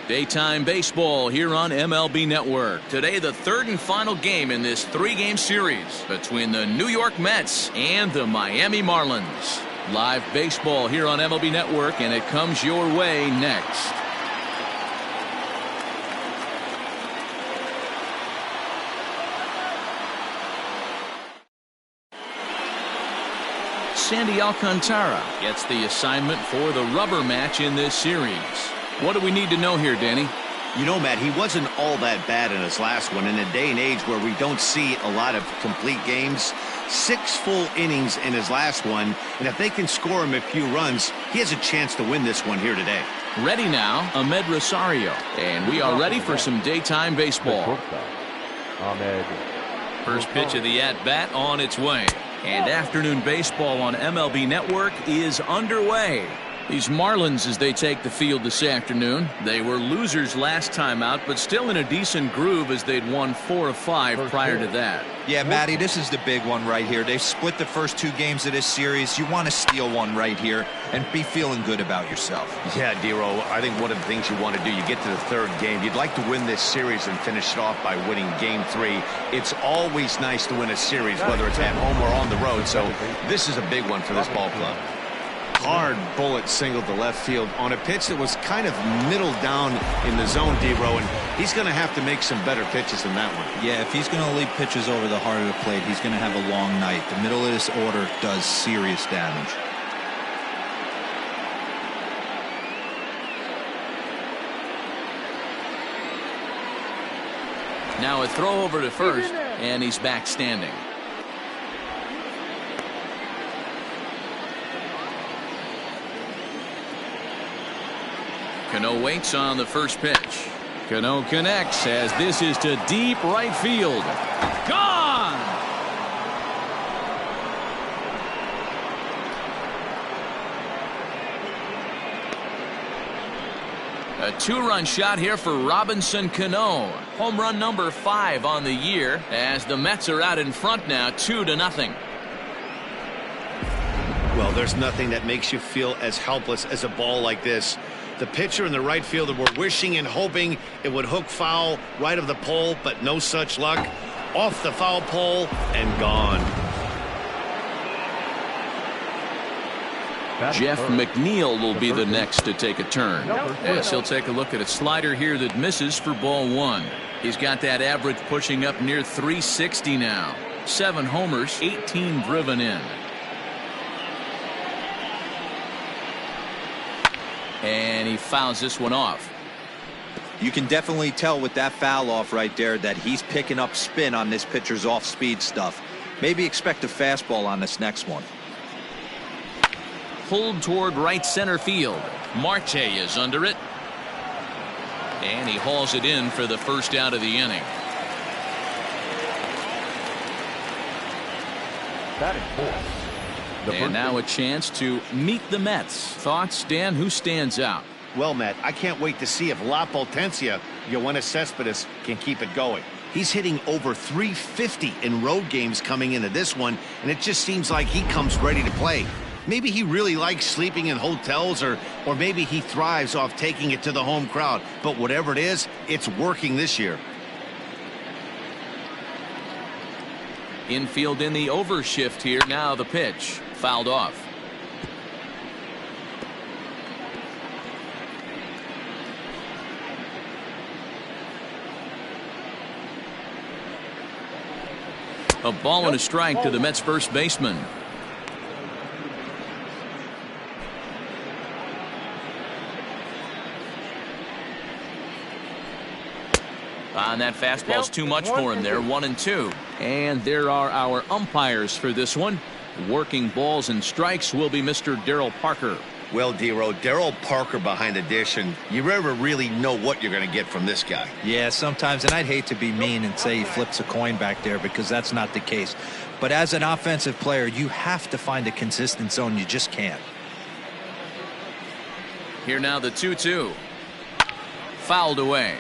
Daytime baseball here on MLB Network. Today, the third and final game in this three-game series between the New York Mets and the Miami Marlins. Live baseball here on MLB Network, and it comes your way next. Sandy Alcantara gets the assignment for the rubber match in this series. What do we need to know here, Danny? You know, Matt, he wasn't all that bad in his last one. In a day and age where we don't see a lot of complete games, 6 full innings in his last one, and if they can score him a few runs, he has a chance to win this one here today. Ready now, Ahmed Rosario, and we are ready for some daytime baseball. First pitch of the at-bat on its way. And afternoon baseball on MLB Network is underway. These Marlins, as they take the field this afternoon, they were losers last time out, but still in a decent groove as they'd won 4 of 5 prior to that. Yeah, Matty, this is the big one right here. They've split the first 2 games of this series. You want to steal one right here and be feeling good about yourself. Yeah, Dero, I think one of the things you want to do, you get to the third game, you'd like to win this series and finish it off by winning game 3. It's always nice to win a series, whether it's at home or on the road, so this is a big one for this ball club. Hard bullet single to left field on a pitch that was kind of middle down in the zone, Dero, and he's going to have to make some better pitches than that one. Yeah, if he's going to leave pitches over the heart of the plate, he's going to have a long night. The middle of this order does serious damage. Now a throw over to first, and he's back standing. Cano waits on the first pitch. Cano connects as this is to deep right field. Gone! A 2-run shot here for Robinson Cano. Home run number 5 on the year as the Mets are out in front now 2-0. Well, there's nothing that makes you feel as helpless as a ball like this. The pitcher and the right fielder were wishing and hoping it would hook foul right of the pole, but no such luck. Off the foul pole and gone. Jeff McNeil will be the next to take a turn, as he'll take a look at a slider here that misses for ball 1. He's got that average pushing up near 360 now. 7 homers, 18 driven in. And he fouls this one off. You can definitely tell with that foul off right there that he's picking up spin on this pitcher's off-speed stuff. Maybe expect a fastball on this next one. Pulled toward right center field. Marte is under it. And he hauls it in for the first out of the inning. Batting fourth. And now a chance to meet the Mets. Thoughts, Dan? Who stands out? Well, Matt, I can't wait to see if La Potencia, Yoenis Cespedes, can keep it going. He's hitting over 350 in road games coming into this one, and it just seems like he comes ready to play. Maybe he really likes sleeping in hotels, or maybe he thrives off taking it to the home crowd. But whatever it is, it's working this year. Infield in the overshift here. Now the pitch. Fouled off. A ball and a strike to the Mets first baseman. And that fastball's too much for him there. 1-2. And there are our umpires for this one. Working balls and strikes will be Mr. Darryl Parker. Well, Dero, Darryl Parker behind the dish, and you never really know what you're going to get from this guy. Yeah, sometimes, and I'd hate to be mean and say he flips a coin back there because that's not the case. But as an offensive player, you have to find a consistent zone. You just can't. Here now the 2-2. Fouled away.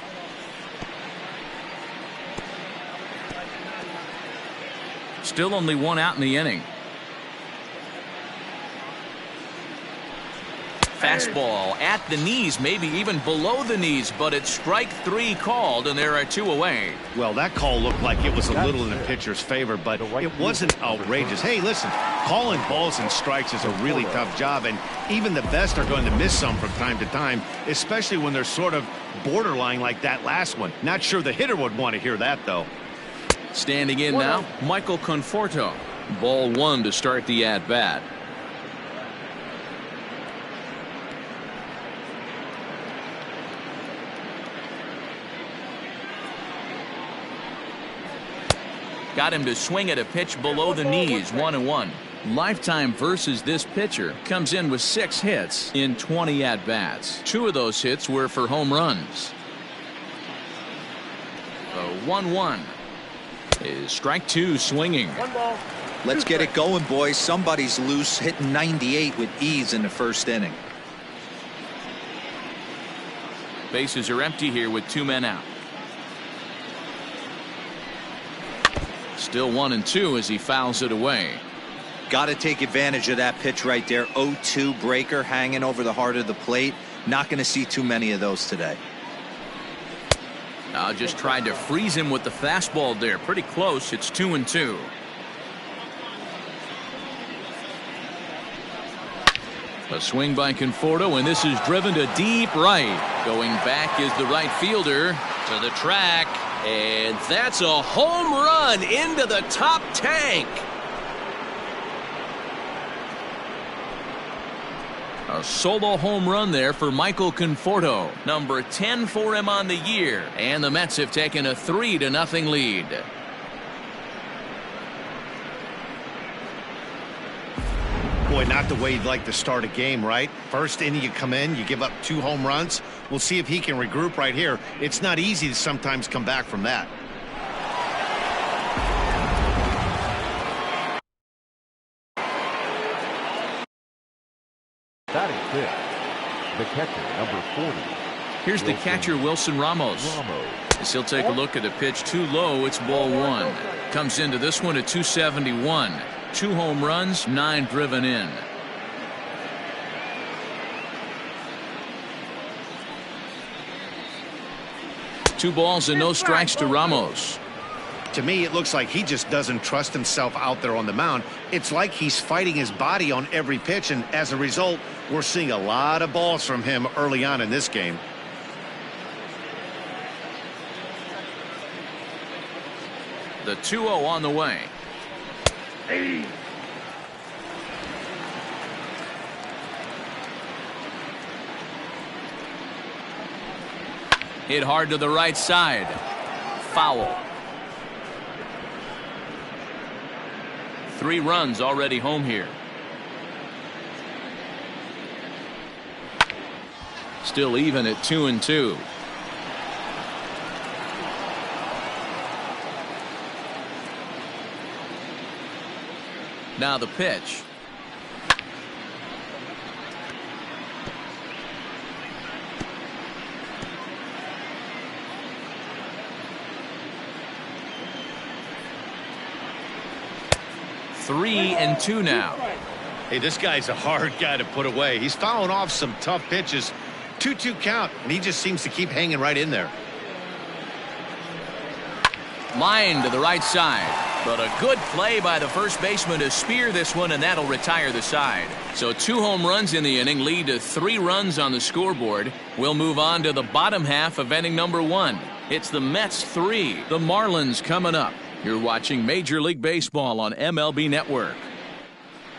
Still only 1 out in the inning. Fastball at the knees, maybe even below the knees, but it's strike 3 called, and there are 2 away. Well, that call looked like it was a little in the pitcher's favor, but it wasn't outrageous. Hey, listen, calling balls and strikes is a really tough job, and even the best are going to miss some from time to time, especially when they're sort of borderline like that last one. Not sure the hitter would want to hear that, though. Standing in now, Michael Conforto. Ball 1 to start the at-bat. Got him to swing at a pitch below the knees, 1-1. Lifetime versus this pitcher comes in with 6 hits in 20 at-bats. 2 of those hits were for home runs. The 1-1 is strike 2 swinging. Let's get it going, boys. Somebody's loose, hitting 98 with ease in the first inning. Bases are empty here with 2 men out. Still 1-2 as he fouls it away. Got to take advantage of that pitch right there. 0-2 breaker hanging over the heart of the plate. Not going to see too many of those today. Now just tried to freeze him with the fastball there. Pretty close. It's 2-2. A swing by Conforto, and this is driven to deep right. Going back is the right fielder to the track. And that's a home run into the top tank. A solo home run there for Michael Conforto. Number 10 for him on the year. And the Mets have taken a 3-0 lead. Boy, not the way you'd like to start a game, right? First inning you come in, you give up 2 home runs. We'll see if he can regroup right here. It's not easy to sometimes come back from that. Batting 5th, the catcher, number 40. Here's the catcher, Wilson Ramos. As he'll take a look at a pitch too low, it's ball 1. Comes into this one at 271. 2 home runs, 9 driven in. Two balls and no strikes to Ramos. To me, it looks like he just doesn't trust himself out there on the mound. It's like he's fighting his body on every pitch, and as a result, we're seeing a lot of balls from him early on in this game. The 2-0 on the way. Hit hard to the right side. Foul. 3 runs already home here. Still even at 2-2. Now the pitch. Three and 2 now. Hey, this guy's a hard guy to put away. He's fouling off some tough pitches. 2-2 count, and he just seems to keep hanging right in there. Line to the right side. But a good play by the first baseman to spear this one, and that'll retire the side. So 2 home runs in the inning lead to 3 runs on the scoreboard. We'll move on to the bottom half of inning number 1. It's the Mets 3, the Marlins coming up. You're watching Major League Baseball on MLB Network.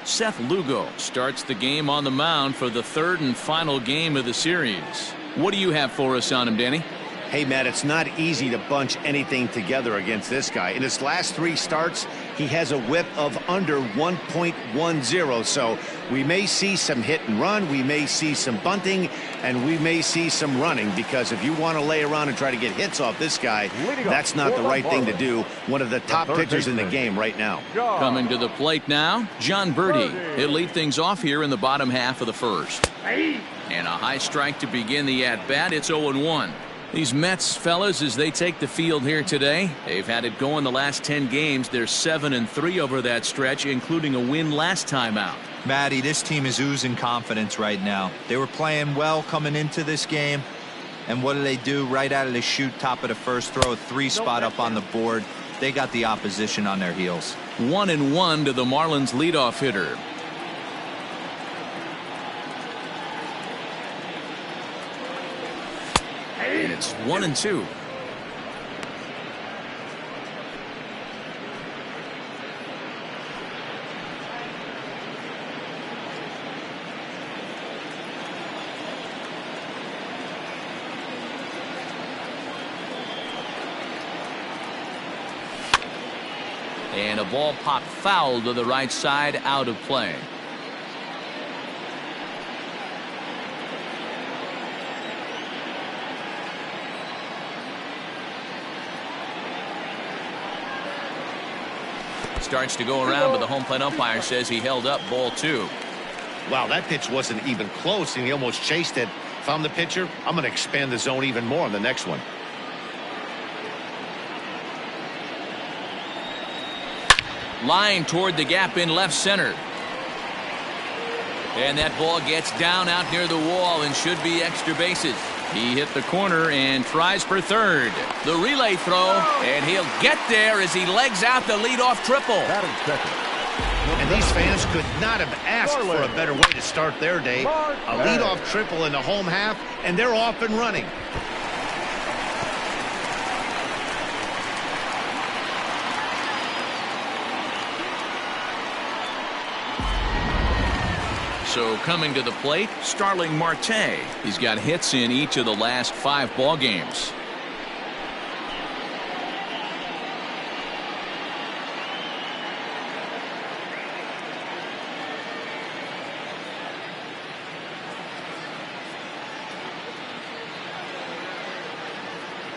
Seth Lugo starts the game on the mound for the 3rd and final game of the series. What do you have for us on him, Danny? Hey, Matt, it's not easy to bunch anything together against this guy. In his last 3 starts, he has a whip of under 1.10. So we may see some hit and run, we may see some bunting, and we may see some running, because if you want to lay around and try to get hits off this guy, that's not the right thing to do. One of the top pitchers in the game right now. Coming to the plate now, John Birdie. He'll lead things off here in the bottom half of the 1st. And a high strike to begin the at-bat. It's 0-1. These Mets fellas, as they take the field here today, they've had it going the last 10 games. They're 7-3 over that stretch, including a win last time out. Matty, this team is oozing confidence right now. They were playing well coming into this game, and what do? Right out of the chute, top of the first, throw a 3 spot up on the board. They got the opposition on their heels. 1-1 to the Marlins leadoff hitter. And it's 1-2. And a ball popped foul to the right side, out of play. Starts to go around, but the home plate umpire says he held up ball 2. Wow, that pitch wasn't even close, and he almost chased it. If I'm the pitcher, I'm going to expand the zone even more on the next one. Line toward the gap in left center. And that ball gets down out near the wall and should be extra bases. He hit the corner and tries for third. The relay throw, and he'll get there as he legs out the leadoff triple. And these fans could not have asked for a better way to start their day. A leadoff triple in the home half, and they're off and running. So coming to the plate, Starling Marte. He's got hits in each of the last 5 ball games.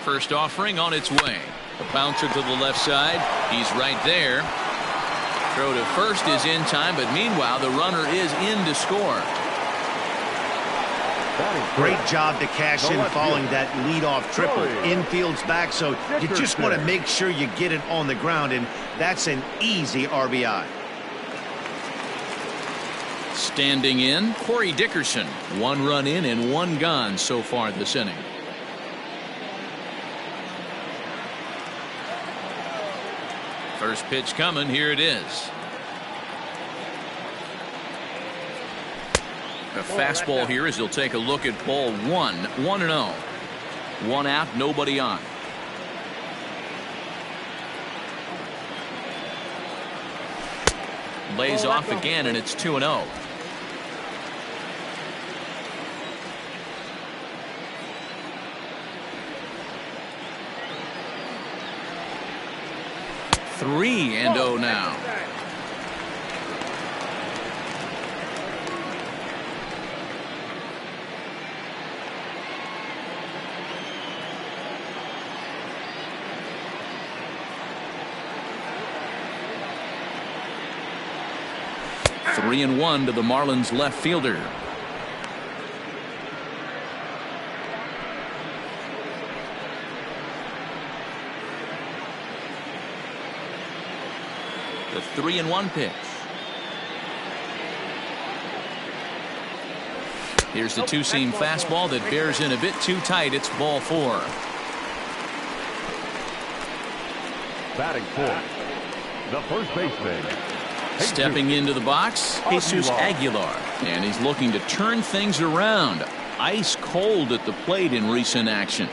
First offering on its way. A bouncer to the left side. He's right there. Throw to first is in time, but meanwhile the runner is in to score. Great job to cash in following that leadoff triple. Infield's back, so you just want to make sure you get it on the ground, and that's an easy RBI. Standing in, Corey Dickerson. 1 run in and 1 gone so far this inning. First pitch coming. Here it is. A fastball here as he'll take a look at ball 1. 1-0. 1 out, nobody on. Lays off again, and it's 2-0. Three and 0 now. Three and 1 to the Marlins left fielder. The 3-1 pitch. Here's the two-seam fastball that bears in a bit too tight. It's ball 4. Batting fourth, the first baseman. Stepping into the box, Jesus Aguilar. And he's looking to turn things around. Ice cold at the plate in recent action.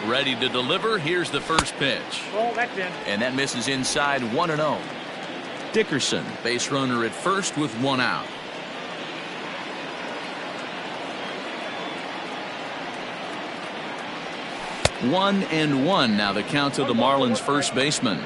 Ready to deliver. Here's the first pitch. And that misses inside. 1-0. Dickerson, base runner at first with 1 out. 1-1 now the count to the Marlins first baseman.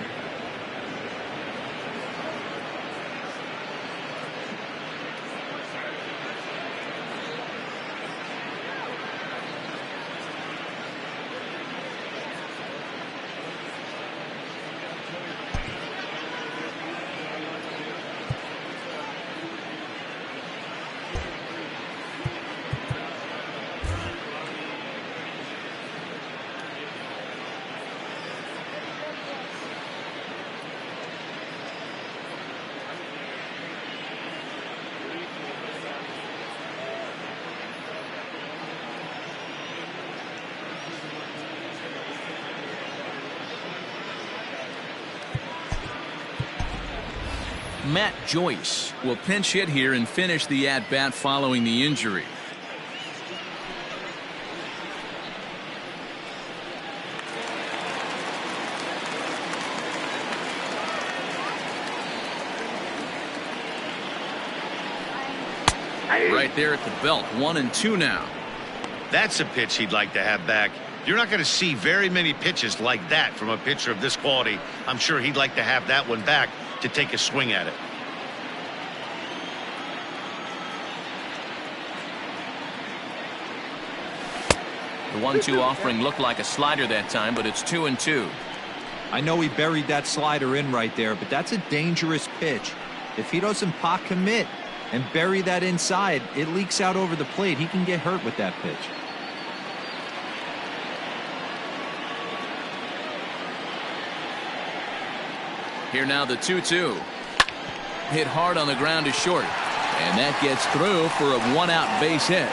Matt Joyce will pinch hit here and finish the at-bat following the injury. Right there at the belt, 1-2 now. That's a pitch he'd like to have back. You're not going to see very many pitches like that from a pitcher of this quality. I'm sure he'd like to have that one back to take a swing at it. The 1-2 offering looked like a slider that time, but it's 2-2. I know he buried that slider in right there, but that's a dangerous pitch. If he doesn't pot commit and bury that inside, it leaks out over the plate. He can get hurt with that pitch. Here now the 2-2. Hit hard on the ground to short. And that gets through for a one-out base hit.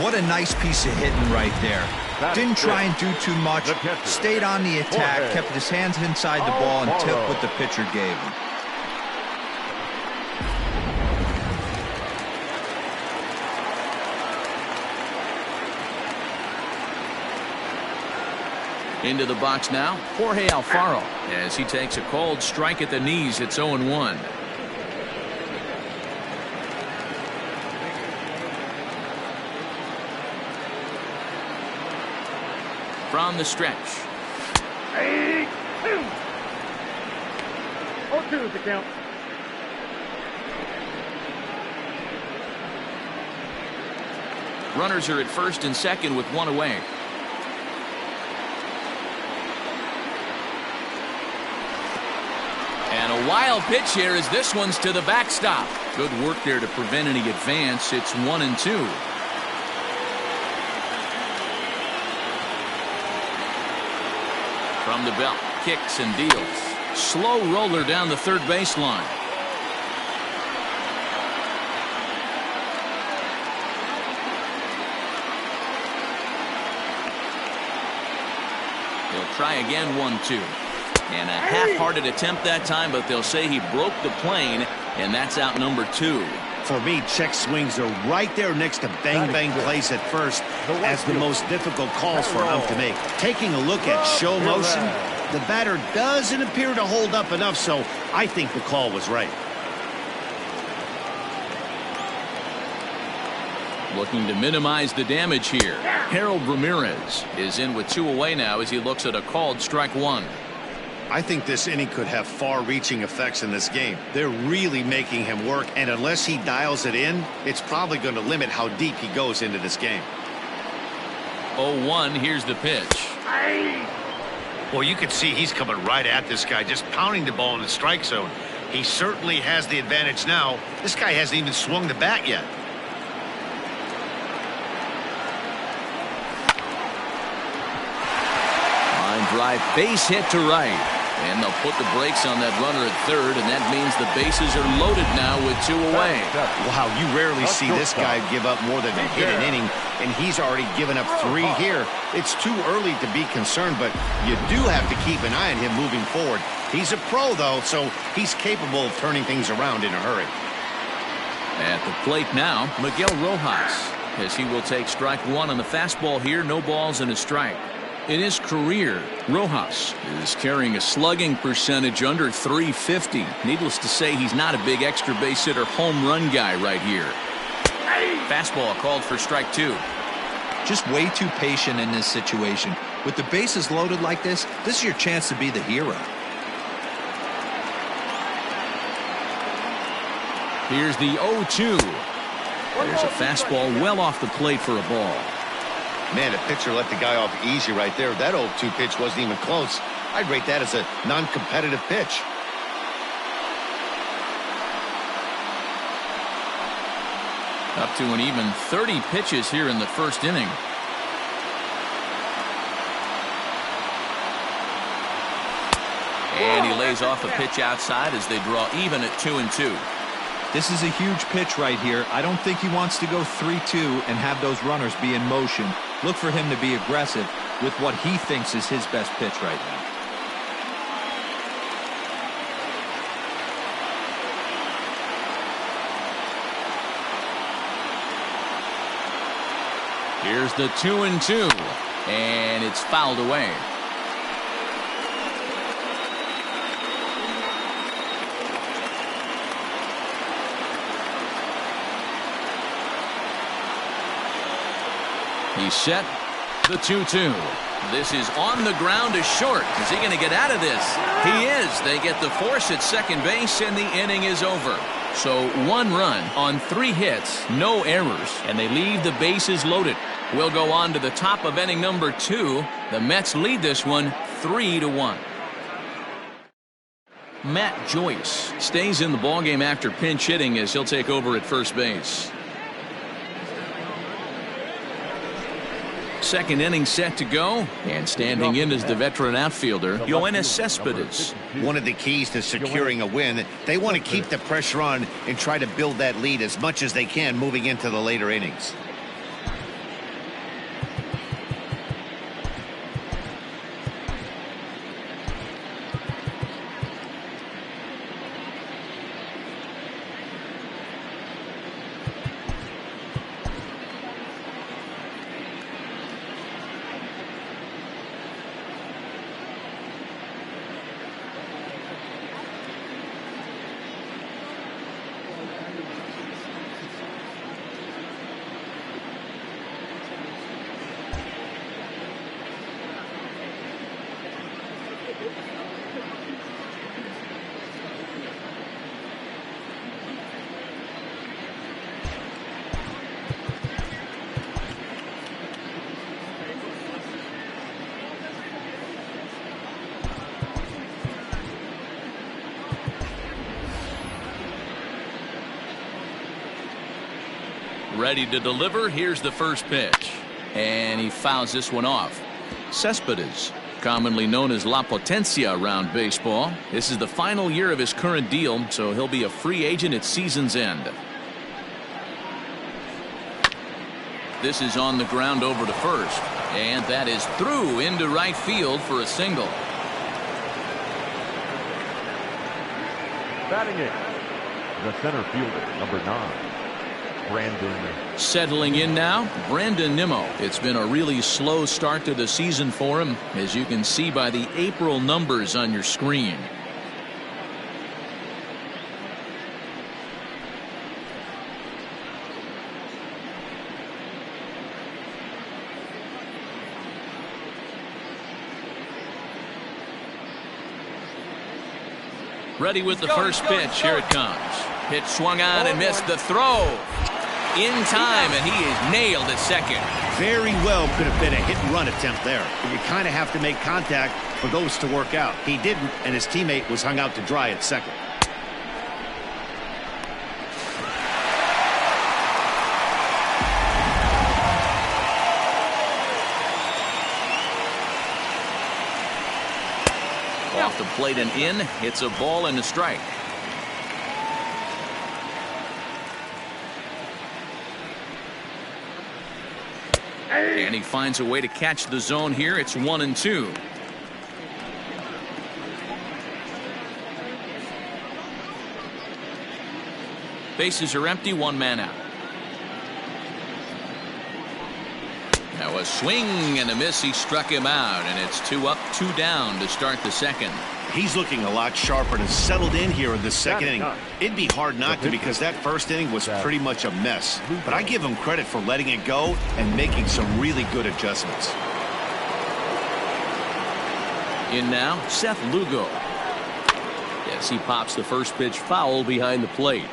What a nice piece of hitting right there. Didn't try and do too much. Stayed on the attack, kept his hands inside the ball, and took what the pitcher gave him. Into the box now, Jorge Alfaro, as he takes a cold strike at the knees. It's 0-1. From the stretch. 3-2. 0-2 is the count. Runners are at first and second with one away. And a wild pitch here as this one's to the backstop. Good work there to prevent any advance. It's 1-2. From the belt, kicks and deals. Slow roller down the third baseline. He'll try again, 1-2. And a half-hearted attempt that time, but they'll say he broke the plane, and that's out number 2. For me, check swings are right there next to bang-bang plays at first as the most difficult calls for ump to make. Taking a look at show motion, the batter doesn't appear to hold up enough, so I think the call was right. Looking to minimize the damage here. Harold Ramirez is in with 2 away now as he looks at a called strike 1. I think this inning could have far-reaching effects in this game. They're really making him work, and unless he dials it in, it's probably going to limit how deep he goes into this game. 0-1, here's the pitch. Well, you can see he's coming right at this guy, just pounding the ball in the strike zone. He certainly has the advantage now. This guy hasn't even swung the bat yet. Line drive, base hit to right. And they'll put the brakes on that runner at third, and that means the bases are loaded now with 2 away. Wow, you rarely see this guy give up more than a hit an inning, and he's already given up 3 here. It's too early to be concerned, but you do have to keep an eye on him moving forward. He's a pro, though, so he's capable of turning things around in a hurry. At the plate now, Miguel Rojas, as he will take strike 1 on the fastball here. No balls and a strike. In his career, Rojas is carrying a slugging percentage under .350. Needless to say, he's not a big extra base hitter home run guy right here. Fastball called for strike 2. Just way too patient in this situation. With the bases loaded like this is your chance to be the hero. Here's the 0-2. There's a fastball well off the plate for a ball. Man, a pitcher let the guy off easy right there. That 0-2 pitch wasn't even close. I'd rate that as a non-competitive pitch. Up to an even 30 pitches here in the first inning. And he lays off a pitch outside as they draw even at 2-2. This is a huge pitch right here. I don't think he wants to go 3-2 and have those runners be in motion. Look for him to be aggressive with what he thinks is his best pitch right now. Here's the 2-2, and it's fouled away. He's set. The 2-2. This is on the ground to short. Is he going to get out of this? He is. They get the force at second base, and the inning is over. So 1 run on 3 hits, no errors, and they leave the bases loaded. We'll go on to the top of inning number 2. The Mets lead this one 3-1. Matt Joyce stays in the ballgame after pinch hitting as he'll take over at first base. Second inning set to go, and standing in is the veteran outfielder, Yoenis Cespedes. One of the keys to securing a win, they want to keep the pressure on and try to build that lead as much as they can moving into the later innings. Ready to deliver. Here's the first pitch, and he fouls this one off. Cespedes, commonly known as La Potencia around baseball. This is the final year of his current deal, so he'll be a free agent at season's end. This is on the ground over to first, and that is through into right field for a single. Batting it, the center fielder, number 9. Brandon. Settling in now, Brandon Nimmo. It's been a really slow start to the season for him, as you can see by the April numbers on your screen. Ready with the first pitch. Here it comes. Pitch swung on and missed. The throw in time, and he is nailed at second. Very well could have been a hit-and-run attempt there. But you kind of have to make contact for those to work out. He didn't, and his teammate was hung out to dry at second. Off the plate and in. It's a ball and a strike. And he finds a way to catch the zone here. It's 1-2. Bases are empty, 1 man out. Now a swing and a miss. He struck him out, and it's 2 up, 2 down to start the second. He's looking a lot sharper and settled in here in the second inning. It'd be hard not to, because that first inning was pretty much a mess. But I give him credit for letting it go and making some really good adjustments. In now, Seth Lugo. Yes, he pops the first pitch foul behind the plate.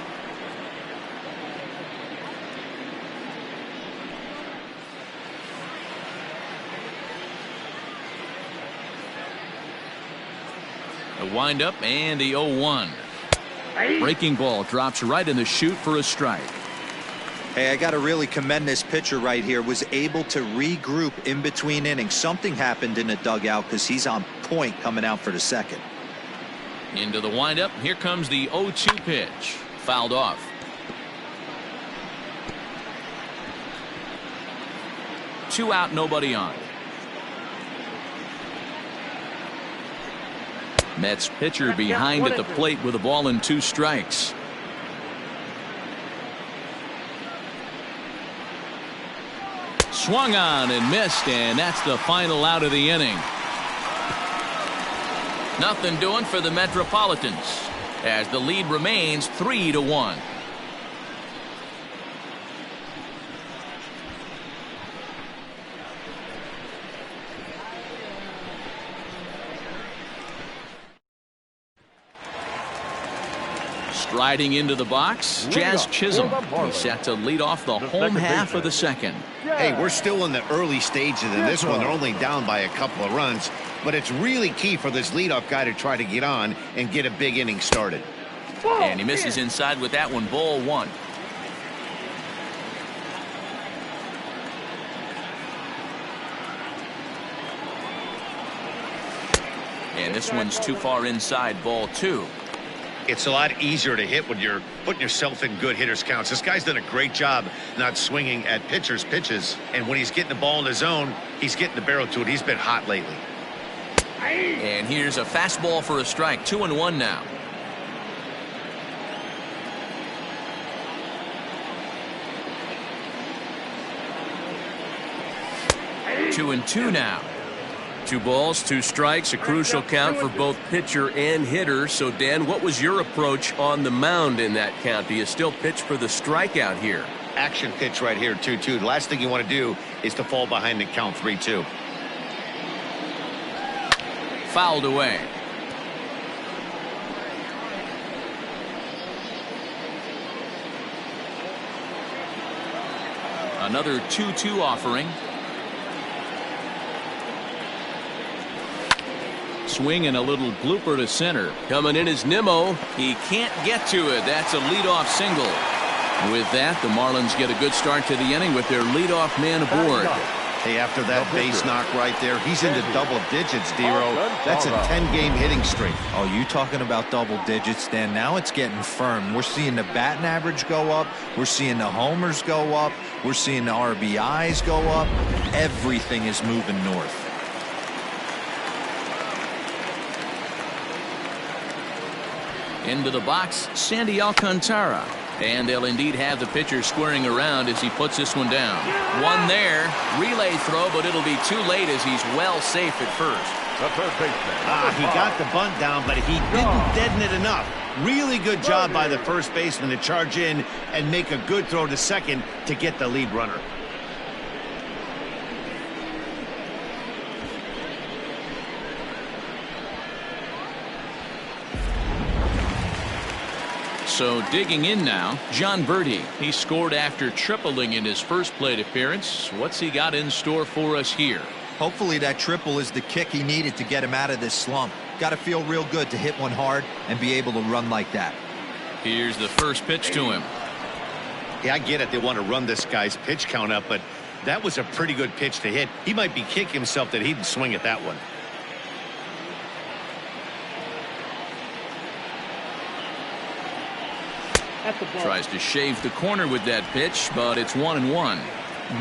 A windup and the 0-1. Breaking ball drops right in the chute for a strike. Hey, I got to really commend this pitcher right here. Was able to regroup in between innings. Something happened in the dugout because he's on point coming out for the second. Into the windup. Here comes the 0-2 pitch. Fouled off. Two out, nobody on. Mets pitcher behind at the plate with a ball and 2 strikes. Swung on and missed, and that's the final out of the inning. Nothing doing for the Metropolitans as the lead remains 3-1. Striding into the box, Jazz Chisholm. He's set to lead off the home half of the second. Hey, we're still in the early stages of this one. They're only down by a couple of runs, but it's really key for this leadoff guy to try to get on and get a big inning started. And he misses inside with that one. Ball one. And this one's too far inside. Ball two. It's a lot easier to hit when you're putting yourself in good hitters counts. This guy's done a great job not swinging at pitchers' pitches. And when he's getting the ball in the zone, he's getting the barrel to it. He's been hot lately. And here's a fastball for a strike. 2-1 now. Two and two now. 2 balls, 2 strikes, a crucial count for both pitcher and hitter. So, Dan, what was your approach on the mound in that count? Do you still pitch for the strikeout here? Action pitch right here, 2-2. The last thing you want to do is to fall behind the count 3-2. Fouled away. Another 2-2 offering. Swing and a little blooper to center. Coming in is Nimmo. He can't get to it. That's a leadoff single. With that, the Marlins get a good start to the inning with their leadoff man aboard. Hey, after that base knock right there, he's into double digits, Dero. That's a 10-game hitting streak. Oh, you talking about double digits, Dan? Now it's getting firm. We're seeing the batting average go up. We're seeing the homers go up. We're seeing the RBIs go up. Everything is moving north. Into the box, Sandy Alcantara. And they'll indeed have the pitcher squaring around as he puts this one down. One there. Relay throw, but it'll be too late as he's well safe at first. The third baseman. He got the bunt down, but he didn't deaden it enough. Really good job by the first baseman to charge in and make a good throw to second to get the lead runner. So digging in now, John Birdie. He scored after tripling in his first plate appearance. What's he got in store for us here? Hopefully that triple is the kick he needed to get him out of this slump. Got to feel real good to hit one hard and be able to run like that. Here's the first pitch to him. Yeah, I get it. They want to run this guy's pitch count up, but that was a pretty good pitch to hit. He might be kicking himself that he didn't swing at that one. Tries to shave the corner with that pitch, but it's 1-1.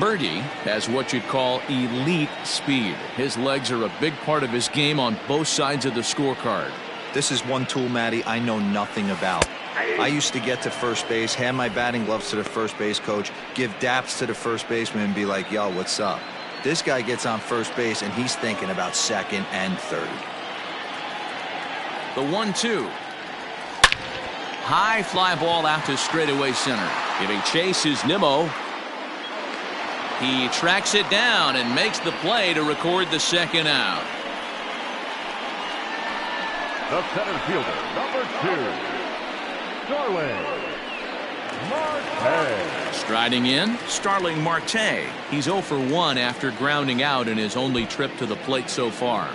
Birdie has what you'd call elite speed. His legs are a big part of his game on both sides of the scorecard. This is one tool, Matty, I know nothing about. I used to get to first base, hand my batting gloves to the first base coach, give daps to the first baseman and be like, yo, what's up? This guy gets on first base and he's thinking about second and third. The 1-2. High fly ball out to straightaway center. Giving chase is Nimmo. He tracks it down and makes the play to record the second out. The center fielder, number 2, Starling Marte. Striding in, Starling Marte. He's 0 for 1 after grounding out in his only trip to the plate so far.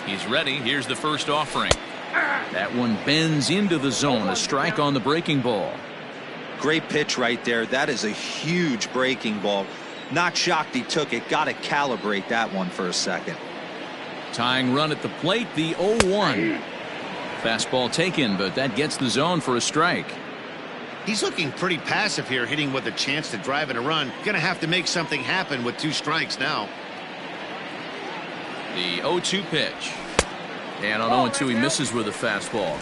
He's ready. Here's the first offering. That one bends into the zone. A strike on the breaking ball. Great pitch right there. That is a huge breaking ball. Not shocked he took it. Got to calibrate that one for a second. Tying run at the plate, the 0-1. Fastball taken, but that gets the zone for a strike. He's looking pretty passive here, hitting with a chance to drive in a run. Gonna have to make something happen with 2 strikes now. The 0-2 pitch. And on 0-2 he misses with a fastball.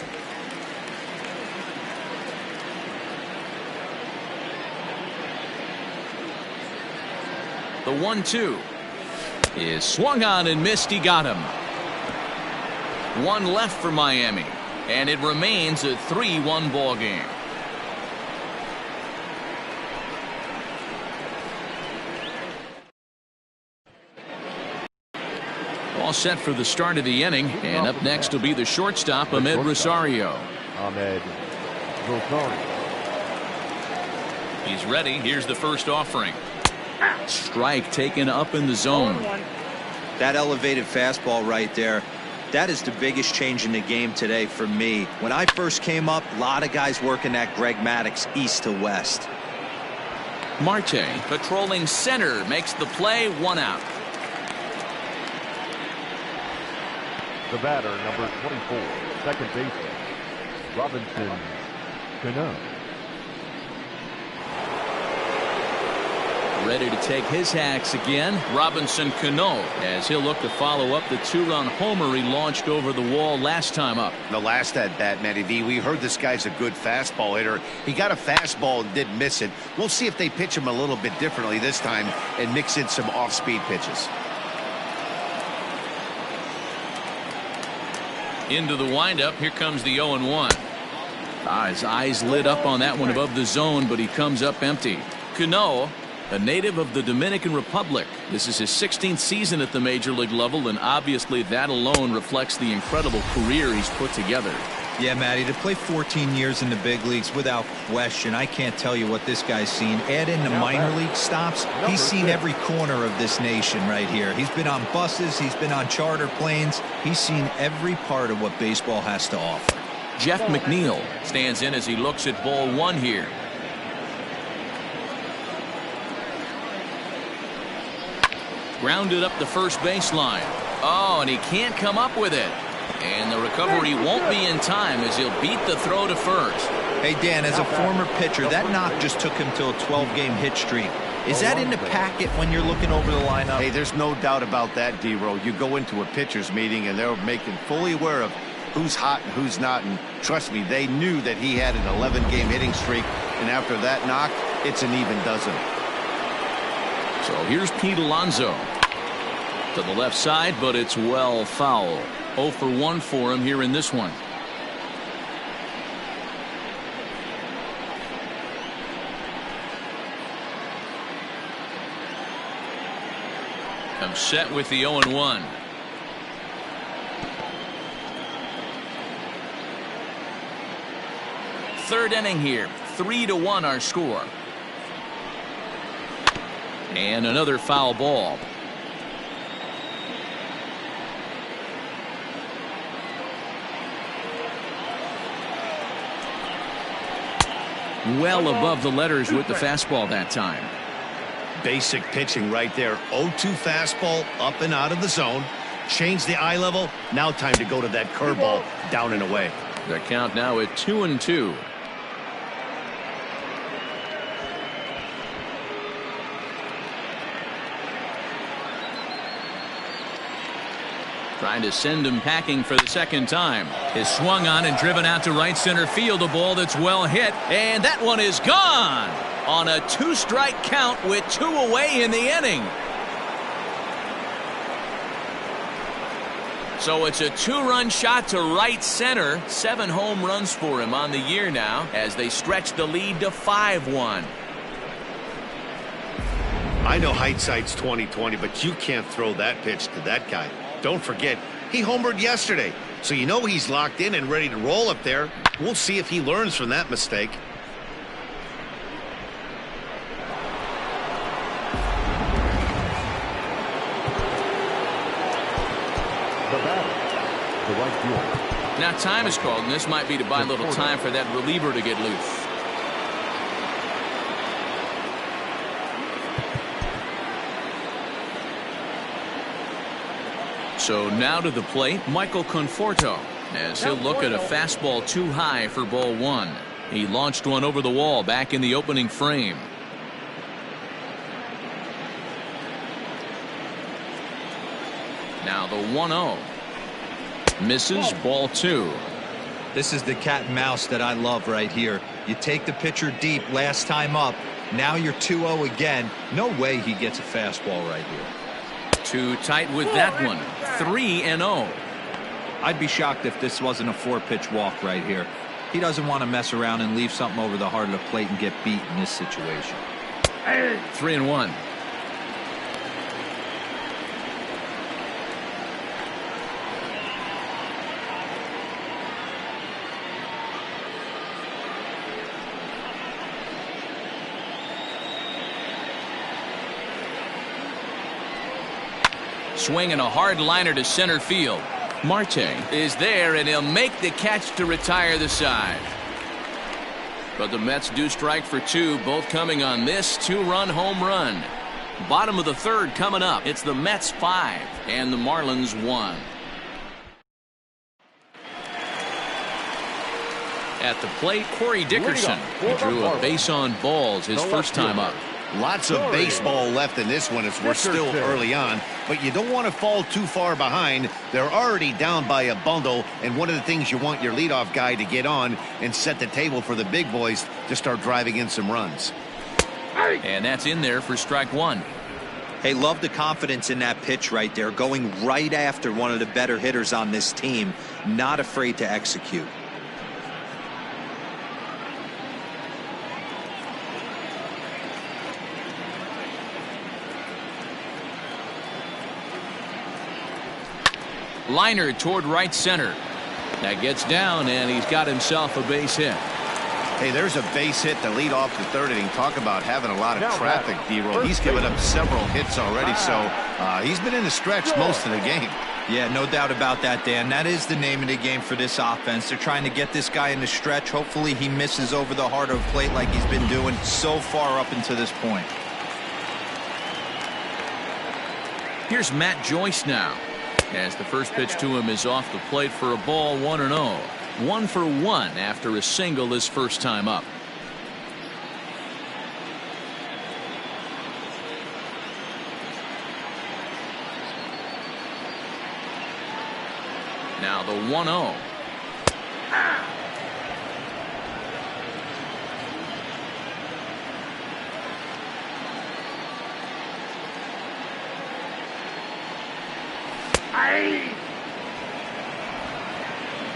The 1-2 is swung on and missed. He got him. One left for Miami, and it remains a 3-1 ball game. All set for the start of the inning, and up next will be the shortstop, Ahmed Rosario. Ahmed Rosario. He's ready. Here's the first offering. Strike taken up in the zone. That elevated fastball right there, that is the biggest change in the game today for me. When I first came up, a lot of guys working that Greg Maddux east to west. Marte patrolling center makes the play. 1 out. The batter, number 24, second baseman, Robinson Cano. Ready to take his hacks again. Robinson Cano, as he'll look to follow up the 2-run homer he launched over the wall last time up. The last at bat, Matty V, we heard this guy's a good fastball hitter. He got a fastball and did miss it. We'll see if they pitch him a little bit differently this time and mix in some off-speed pitches. Into the windup. Here comes the 0-1. His eyes lit up on that one above the zone, but he comes up empty. Cano, a native of the Dominican Republic. This is his 16th season at the major league level, and obviously that alone reflects the incredible career he's put together. Yeah, Matty, to play 14 years in the big leagues, without question, I can't tell you what this guy's seen. Add in the minor league stops, he's seen every corner of this nation right here. He's been on buses, he's been on charter planes, he's seen every part of what baseball has to offer. Jeff McNeil stands in as he looks at ball 1 here. Grounded up the first baseline. Oh, and he can't come up with it. And the recovery won't be in time as he'll beat the throw to first. Hey, Dan, as a former pitcher, that knock just took him to a 12-game hit streak. Is that in the packet when you're looking over the lineup? Hey, there's no doubt about that, D-Row. You go into a pitcher's meeting and they're making fully aware of who's hot and who's not. And trust me, they knew that he had an 11-game hitting streak. And after that knock, it's an even dozen. So here's Pete Alonso to the left side, but it's well foul. 0 for 1 for him here in this one. I'm set with the 0-1. Third inning here. 3-1 our score. And another foul ball. Well above the letters with the fastball that time. Basic pitching right there. 0-2 fastball up and out of the zone. Change the eye level. Now time to go to that curveball down and away. The count now at 2-2. Trying to send him packing for the second time. Is swung on and driven out to right center field. A ball that's well hit, and that one is gone on a 2-strike count with 2 away in the inning. So it's a 2-run shot to right center. 7 home runs for him on the year now as they stretch the lead to 5-1. I know hindsight's 20/20, but you can't throw that pitch to that guy. Don't forget, he homered yesterday, so you know he's locked in and ready to roll up there. We'll see if he learns from that mistake. The batter, the right fielder. Now time is called, and this might be to buy a little time for that reliever to get loose. So now to the plate, Michael Conforto, as he'll look at a fastball too high for ball 1. He launched one over the wall back in the opening frame. Now the 1-0. Misses, ball 2. This is the cat and mouse that I love right here. You take the pitcher deep last time up, Now you're 2-0 again. No way he gets a fastball right here. Too tight with that one. 3-0. I'd be shocked if this wasn't a 4-pitch walk right here. He doesn't want to mess around and leave something over the heart of the plate and get beat in this situation. 3-1. Swinging a hard liner to center field. Marte is there, and he'll make the catch to retire the side. But the Mets do strike for 2, both coming on this 2-run home run. Bottom of the third coming up. It's the Mets 5 and the Marlins 1. At the plate, Corey Dickerson. He drew a base on balls his first time up. Lots of baseball left in this one as we're still early on, but you don't want to fall too far behind. They're already down by a bundle, and one of the things you want your leadoff guy to get on and set the table for the big boys to start driving in some runs. And that's in there for strike 1. Hey, love the confidence in that pitch right there, going right after one of the better hitters on this team, not afraid to execute. Liner toward right center. That gets down, and he's got himself a base hit. Hey, there's a base hit to lead off the third inning. Talk about having a lot of traffic, D-Roll. He's given up several hits already, so he's been in the stretch most of the game. Yeah, no doubt about that, Dan. That is the name of the game for this offense. They're trying to get this guy in the stretch. Hopefully he misses over the heart of the plate like he's been doing so far up until this point. Here's Matt Joyce now, as the first pitch to him is off the plate for a ball. 1-0. 1 for 1 after a single his first time up. Now the 1-0.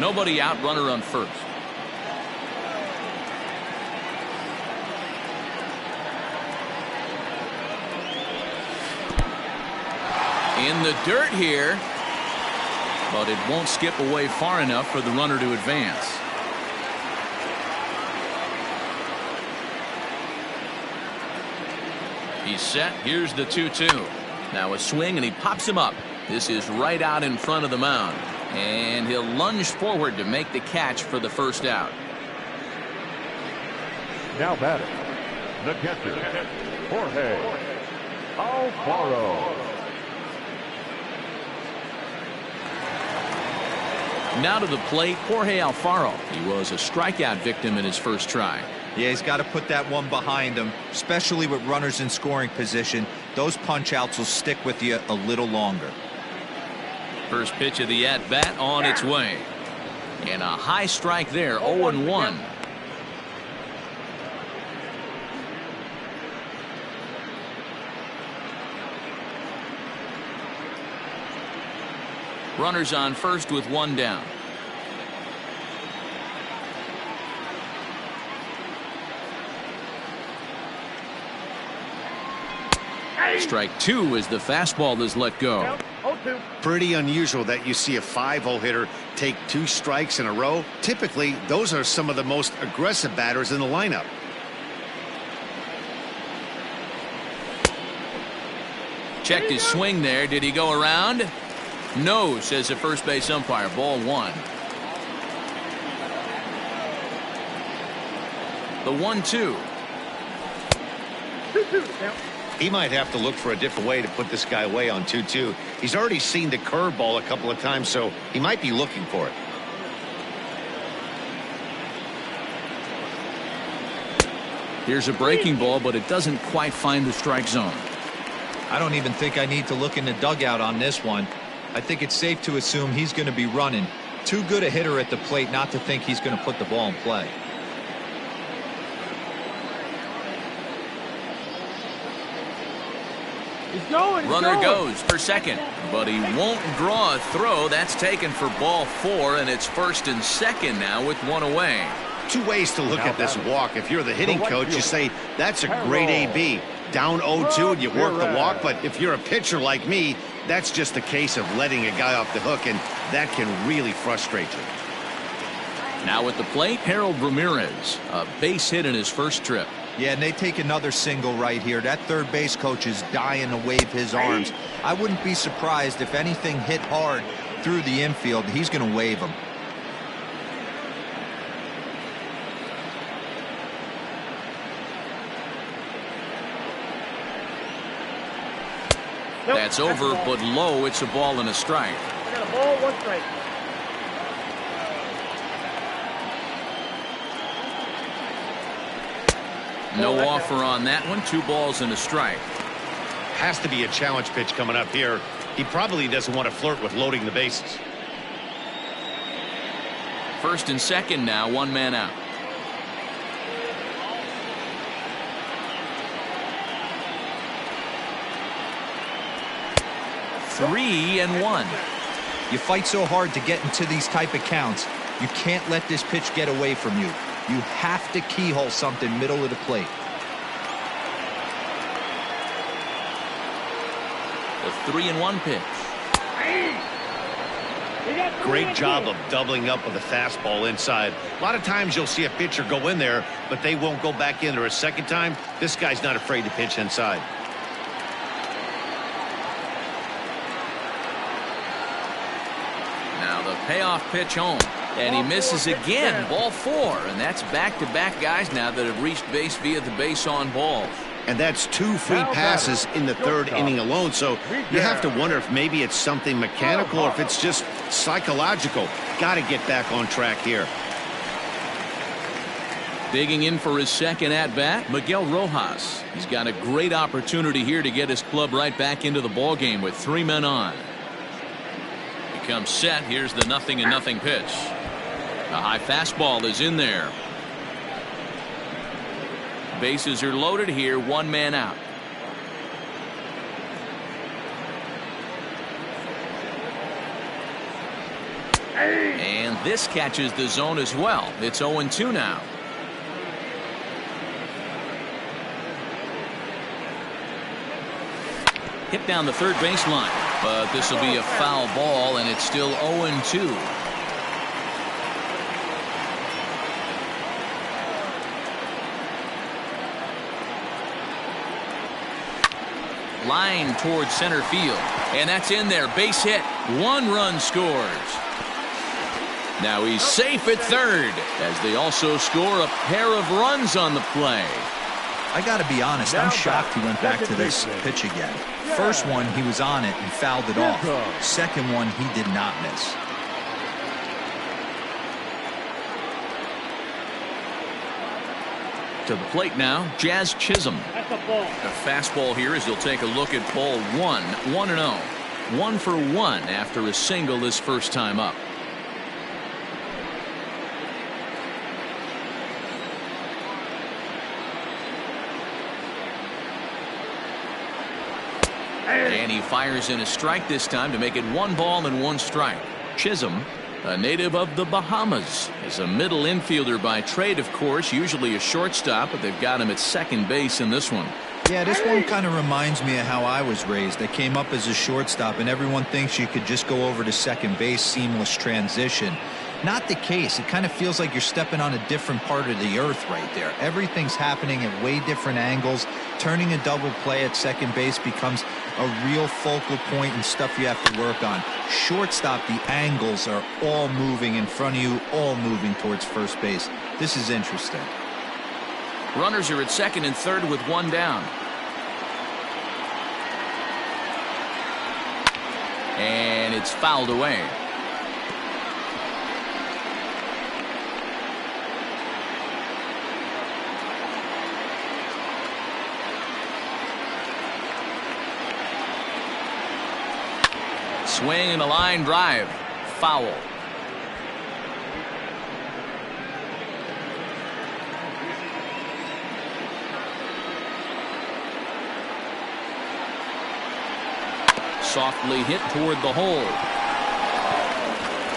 Nobody out, runner on first. In the dirt here, but it won't skip away far enough for the runner to advance. He's set. Here's the 2-2. Now a swing, and he pops him up. This is right out in front of the mound, and he'll lunge forward to make the catch for the first out. Now batting, the catcher, Jorge Alfaro. Now to the plate, Jorge Alfaro. He was a strikeout victim in his first try. Yeah, he's got to put that one behind him, especially with runners in scoring position. Those punch-outs will stick with you a little longer. First pitch of the at-bat on its way. And a high strike there, 0-1. Runners on first with one down. Strike 2 as the fastball is let go. Pretty unusual that you see a 5-hole hitter take 2 strikes in a row. Typically, those are some of the most aggressive batters in the lineup. Checked his swing there. Did he go around? No, says the first base umpire. Ball 1. The 1-2. He might have to look for a different way to put this guy away on 2-2. He's already seen the curveball a couple of times, so he might be looking for it. Here's a breaking ball, but it doesn't quite find the strike zone. I don't even think I need to look in the dugout on this one. I think it's safe to assume he's going to be running. Too good a hitter at the plate not to think he's going to put the ball in play. Runner goes for second, but he won't draw a throw. That's taken for ball 4, and it's 1st and 2nd now with 1 away. 2 ways to look at this walk. If you're the hitting coach, you say, that's a great AB. Down 0-2 and you work the walk, but if you're a pitcher like me, that's just a case of letting a guy off the hook, and that can really frustrate you. Now at the plate, Harold Ramirez, a base hit in his first trip. Yeah, and they take another single right here. That third base coach is dying to wave his arms. I wouldn't be surprised if anything hit hard through the infield. He's going to wave them. That's over, but low. It's a ball and a strike. I got a ball, 1 strike. No offer on that one. 2 balls and a strike. Has to be a challenge pitch coming up here. He probably doesn't want to flirt with loading the bases. 1st and 2nd now, 1 man out. Three and 1. You fight so hard to get into these type of counts. You can't let this pitch get away from you. You have to keyhole something middle of the plate. The 3-1 pitch. Great job of doubling up with a fastball inside. A lot of times you'll see a pitcher go in there, but they won't go back in there a second time. This guy's not afraid to pitch inside. Now the payoff pitch home. And he misses again. Ball 4. And that's back-to-back guys now that have reached base via the base on balls. And that's 2 free passes in the 3rd inning alone. So you have to wonder if maybe it's something mechanical or if it's just psychological. Got to get back on track here. Digging in for his 2nd at-bat, Miguel Rojas. He's got a great opportunity here to get his club right back into the ballgame with 3 men on. He comes set. Here's the 0-0 pitch. The high fastball is in there. Bases are loaded here. 1 man out. And this catches the zone as well. It's 0-2 now. Hit down the third baseline, but this will be a foul ball, and it's still 0-2. Line towards center field, and that's in there. Base hit. 1 run scores. Now he's safe at 3rd as they also score a pair of runs on the play. I got to be honest, I'm shocked he went back to this pitch again. First one, he was on it and fouled it off. Second one, he did not miss. To the plate now, Jazz Chisholm. The fastball here as he'll take a look at ball 1. 1-0. 1 for 1 after a single his first time up. And he fires in a strike this time to make it 1 ball and 1 strike. Chisholm, a native of the Bahamas, is a middle infielder by trade, of course, usually a shortstop, but they've got him at 2nd base in this one. Yeah, this one kind of reminds me of how I was raised. I came up as a shortstop, and everyone thinks you could just go over to 2nd base, seamless transition. Not the case. It kind of feels like you're stepping on a different part of the earth right there. Everything's happening at way different angles. Turning a double play at 2nd base becomes a real focal point and stuff you have to work on. Shortstop, the angles are all moving in front of you, all moving towards first base. This is interesting. Runners are at 2nd and 3rd with 1 down. And it's fouled away. Swing and a line drive. Foul. Softly hit toward the hole.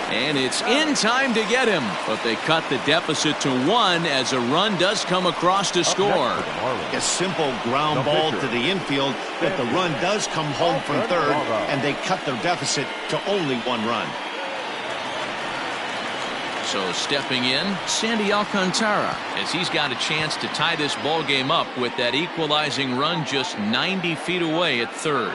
And it's in time to get him. But they cut the deficit to 1 as a run does come across to score. A simple ground ball to the infield, but the run does come home from third, and they cut their deficit to only 1 run. So stepping in, Sandy Alcantara, as he's got a chance to tie this ball game up with that equalizing run just 90 feet away at third.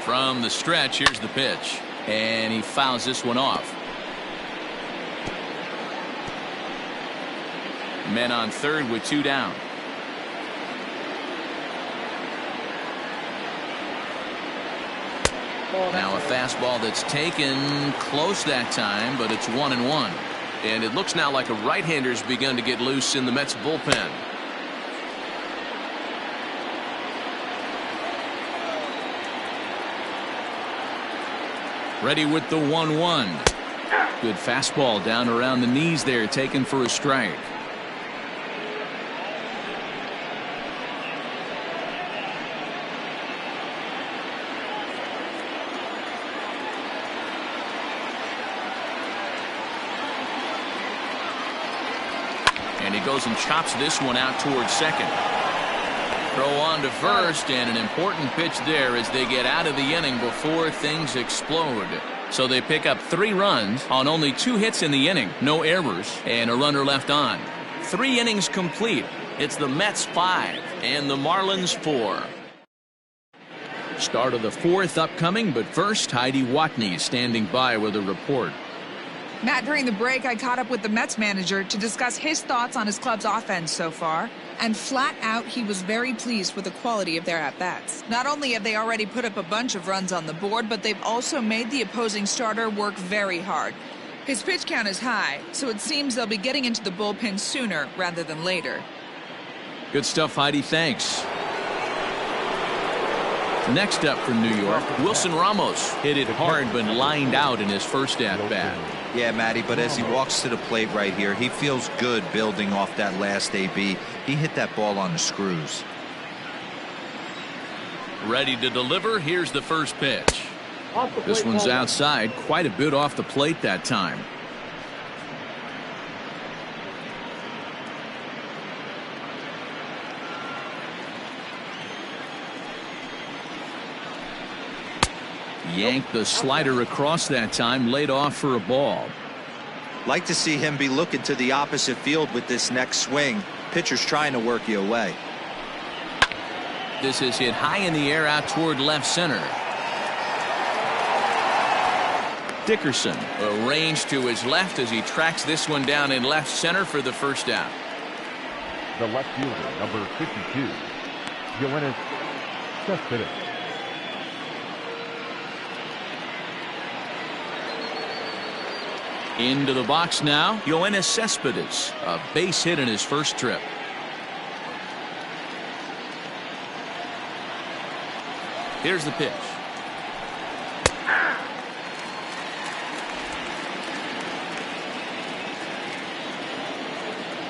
From the stretch, here's the pitch. And he fouls this one off. Men on third with 2 down. Now a fastball that's taken close that time, but it's 1-1. And it looks now like a right-hander's begun to get loose in the Mets bullpen. Ready with the 1-1. Good fastball down around the knees there, taken for a strike. And he goes and chops this one out towards second. Throw on to first, and an important pitch there as they get out of the inning before things explode. So they pick up 3 runs on only 2 hits in the inning, no errors, and a runner left on. 3 innings complete. It's the Mets 5 and the Marlins 4. Start of the 4th upcoming, but first, Heidi Watney standing by with a report. Matt, during the break, I caught up with the Mets manager to discuss his thoughts on his club's offense so far. And flat out, he was very pleased with the quality of their at-bats. Not only have they already put up a bunch of runs on the board, but they've also made the opposing starter work very hard. His pitch count is high, so it seems they'll be getting into the bullpen sooner rather than later. Good stuff, Heidi. Thanks. Next up from New York, Wilson Ramos hit it hard but lined out in his first at-bat. Yeah, Matty, but as he walks to the plate right here, he feels good building off that last AB. He hit that ball on the screws. Ready to deliver. Here's the first pitch. This one's outside, quite a bit off the plate that time. Yanked the slider across that time, laid off for a ball. Like to see him be looking to the opposite field with this next swing. Pitcher's trying to work you away. This is hit high in the air out toward left center. Dickerson arranged to his left as he tracks this one down in left center for the first out. The left fielder, number 52, Yoenis Cespedes. Into the box now, Yoenis Cespedes, a base hit in his first trip. Here's the pitch.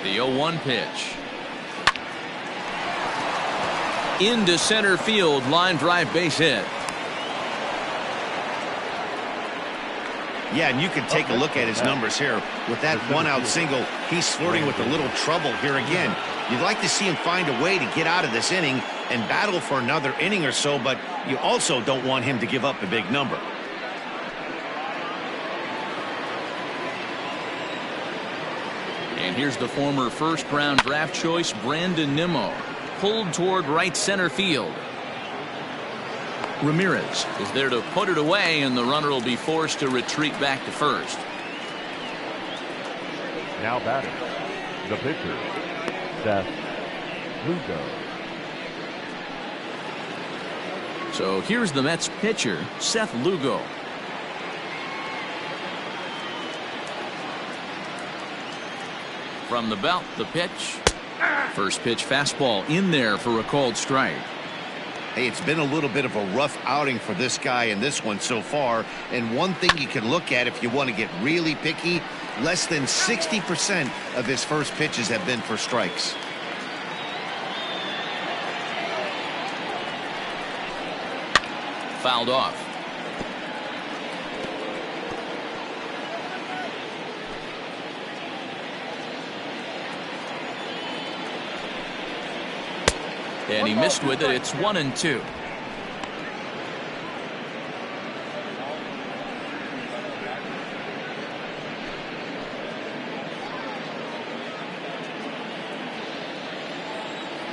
The 0-1 pitch. Into center field, line drive base hit. Yeah, and you can take a look at his numbers here. With that 1-out single, he's flirting with a little trouble here again. You'd like to see him find a way to get out of this inning and battle for another inning or so, but you also don't want him to give up a big number. And here's the former first-round draft choice, Brandon Nimmo, pulled toward right center field. Ramirez is there to put it away, and the runner will be forced to retreat back to first. Now batting, the pitcher, Seth Lugo. So here's the Mets pitcher, Seth Lugo. From the belt, the pitch. First pitch fastball in there for a called strike. Hey, it's been a little bit of a rough outing for this guy in this one so far. And one thing you can look at if you want to get really picky, less than 60% of his first pitches have been for strikes. fouled off. And he missed with it. It's 1-2.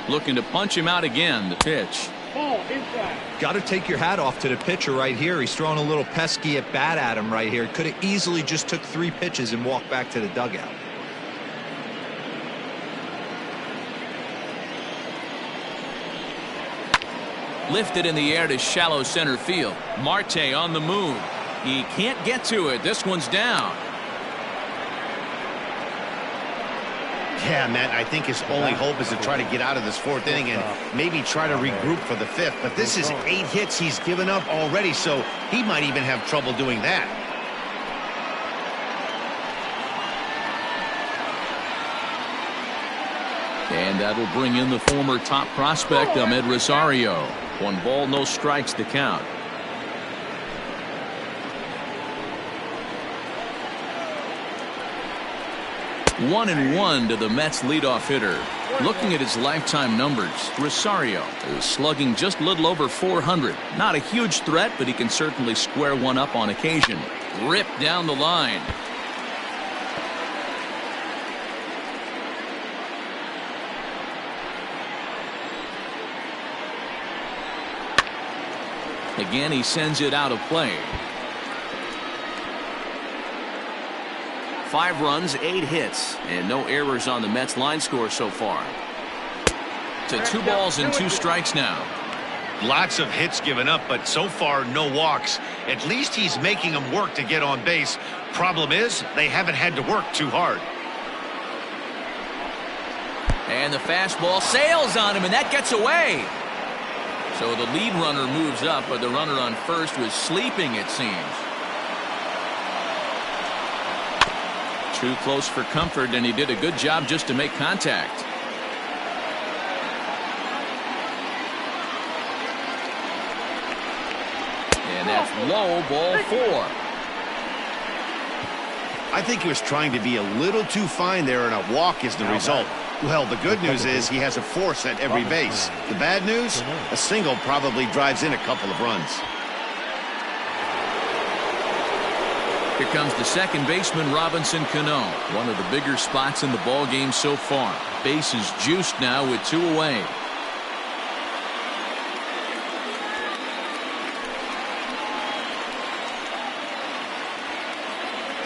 Looking to punch him out again. The pitch. Got to take your hat off to the pitcher right here. He's throwing a little pesky at bat at him right here. Could have easily just took 3 pitches and walked back to the dugout. Lifted in the air to shallow center field. Marte on the move. He can't get to it. This one's down. Yeah, Matt, I think his only hope is to try to get out of this 4th inning and maybe try to regroup for the 5th. But this is 8 hits he's given up already, so he might even have trouble doing that. And that'll bring in the former top prospect, Ahmed Rosario. 1 ball, no strikes to count. One and one to the Mets leadoff hitter. Looking at his lifetime numbers, Rosario is slugging just a little over 400. Not a huge threat, but he can certainly square one up on occasion. Ripped down the line. Again, he sends it out of play. 5 runs, 8 hits, and no errors on the Mets line score so far. To 2 balls and 2 strikes now. Lots of hits given up, but so far no walks. At least he's making them work to get on base. Problem is, they haven't had to work too hard. And the fastball sails on him, and that gets away. So the lead runner moves up, but the runner on first was sleeping, it seems. Too close for comfort, and he did a good job just to make contact. And that's low, ball 4. I think he was trying to be a little too fine there, and a walk is the result. Well, the good news is he has a force at every base. The bad news, a single probably drives in a couple of runs. Here comes the second baseman, Robinson Cano. One of the bigger spots in the ball game so far. Base is juiced now with 2 away.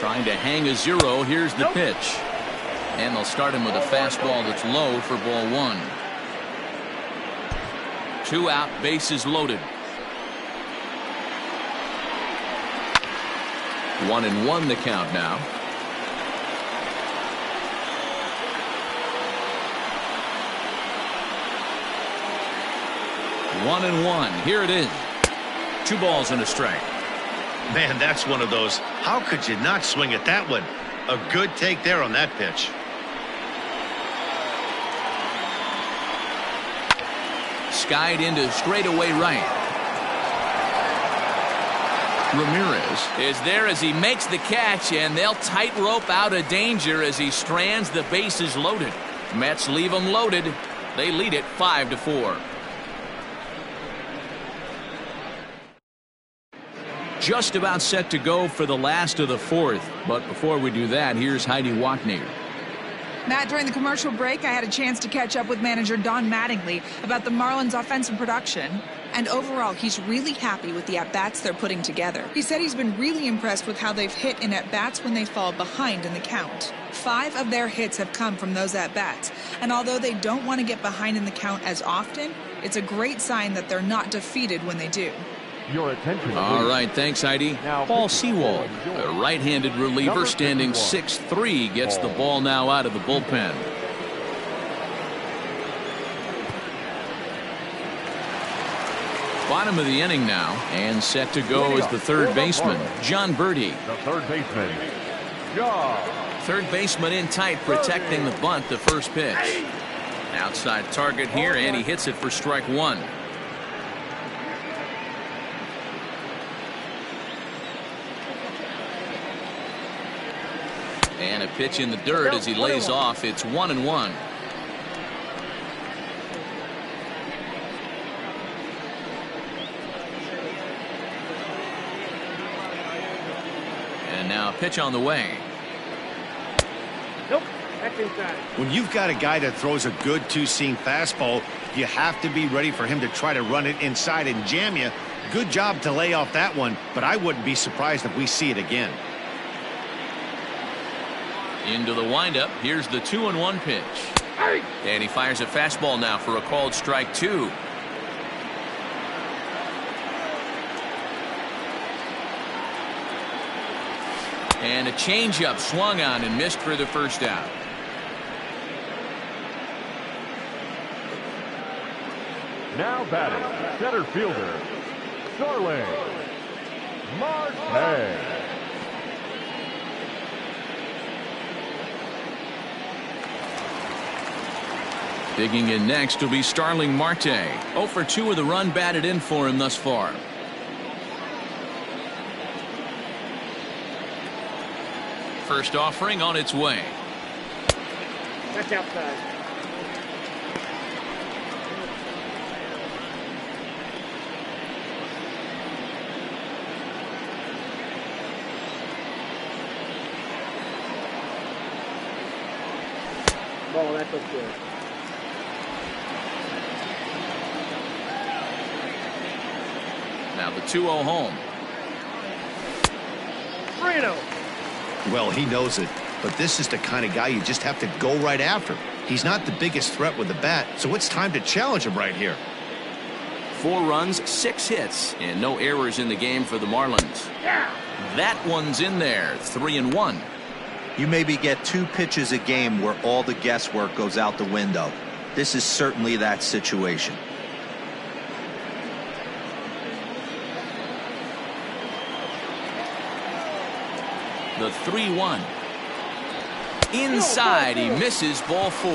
Trying to hang a 0. Here's the pitch. And they'll start him with a fastball that's low for ball 1. 2 out, bases loaded. 1-1 the count now. One and one. Here it is. 2 balls and a strike. Man, that's one of those. How could you not swing at that one? A good take there on that pitch. Skied into straightaway right. Ramirez is there as he makes the catch, and they'll tightrope out of danger as he strands the bases loaded. Mets leave them loaded. They lead it 5-4. Just about set to go for the last of the 4th. But before we do that, here's Heidi Watney. Matt, during the commercial break, I had a chance to catch up with manager Don Mattingly about the Marlins' offensive production. And overall, he's really happy with the at-bats they're putting together. He said he's been really impressed with how they've hit in at-bats when they fall behind in the count. 5 of their hits have come from those at-bats. And although they don't want to get behind in the count as often, it's a great sign that they're not defeated when they do. Your attention. All right, thanks, Heidi. Paul Sewald, a right-handed reliever standing 6'3", gets the ball now out of the bullpen. Bottom of the inning now, and set to go is the third baseman, John Birdie. The third baseman, John. Third baseman in tight, protecting the bunt, the first pitch. Outside target here, and he hits it for strike 1. And a pitch in the dirt as he lays off. It's 1-1. And now a pitch on the way. Nope. That's inside. When you've got a guy that throws a good two-seam fastball, you have to be ready for him to try to run it inside and jam you. Good job to lay off that one, but I wouldn't be surprised if we see it again. Into the windup. Here's the 2-1 pitch. And he fires a fastball now for a called strike 2. And a changeup swung on and missed for the first out. Now batting, center fielder, Starling Marte. Digging in next will be Starling Marte. 0 for 2 with a run batted in for him thus far. First offering on its way. That's outside. Oh, that's good. Now the 2-0 home. 3-0. Well, he knows it, but this is the kind of guy you just have to go right after. He's not the biggest threat with the bat, so it's time to challenge him right here. 4 runs, 6 hits, and no errors in the game for the Marlins. Yeah. That one's in there, 3-1. You maybe get 2 pitches a game where all the guesswork goes out the window. This is certainly that situation. The 3-1. Inside, he misses, ball 4.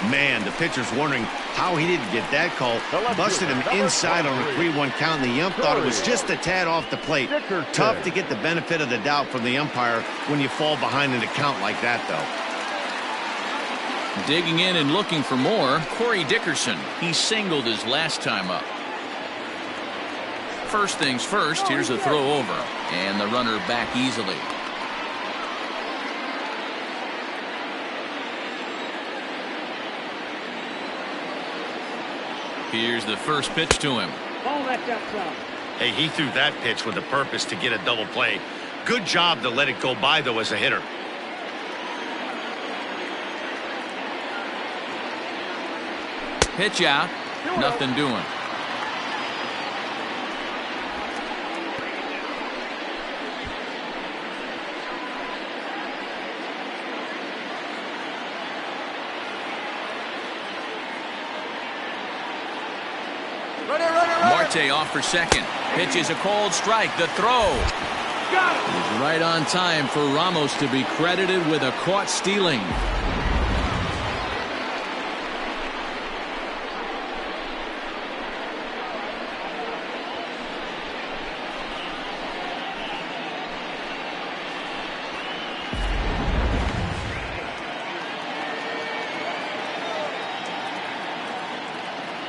Man, the pitcher's wondering how he didn't get that call. Busted him inside on a 3-1 count, and the ump thought it was just a tad off the plate. Tough to get the benefit of the doubt from the umpire when you fall behind in a count like that, though. Digging in and looking for more, Corey Dickerson. He singled his last time up. First things first, here's a throw over, and the runner back easily. Here's the first pitch to him. Oh, that's outside. Hey, he threw that pitch with a purpose to get a double play. Good job to let it go by, though, as a hitter. Pitch out, nothing doing. Marte off for second. Pitch is a cold strike. The throw. He's right on time for Ramos to be credited with a caught stealing.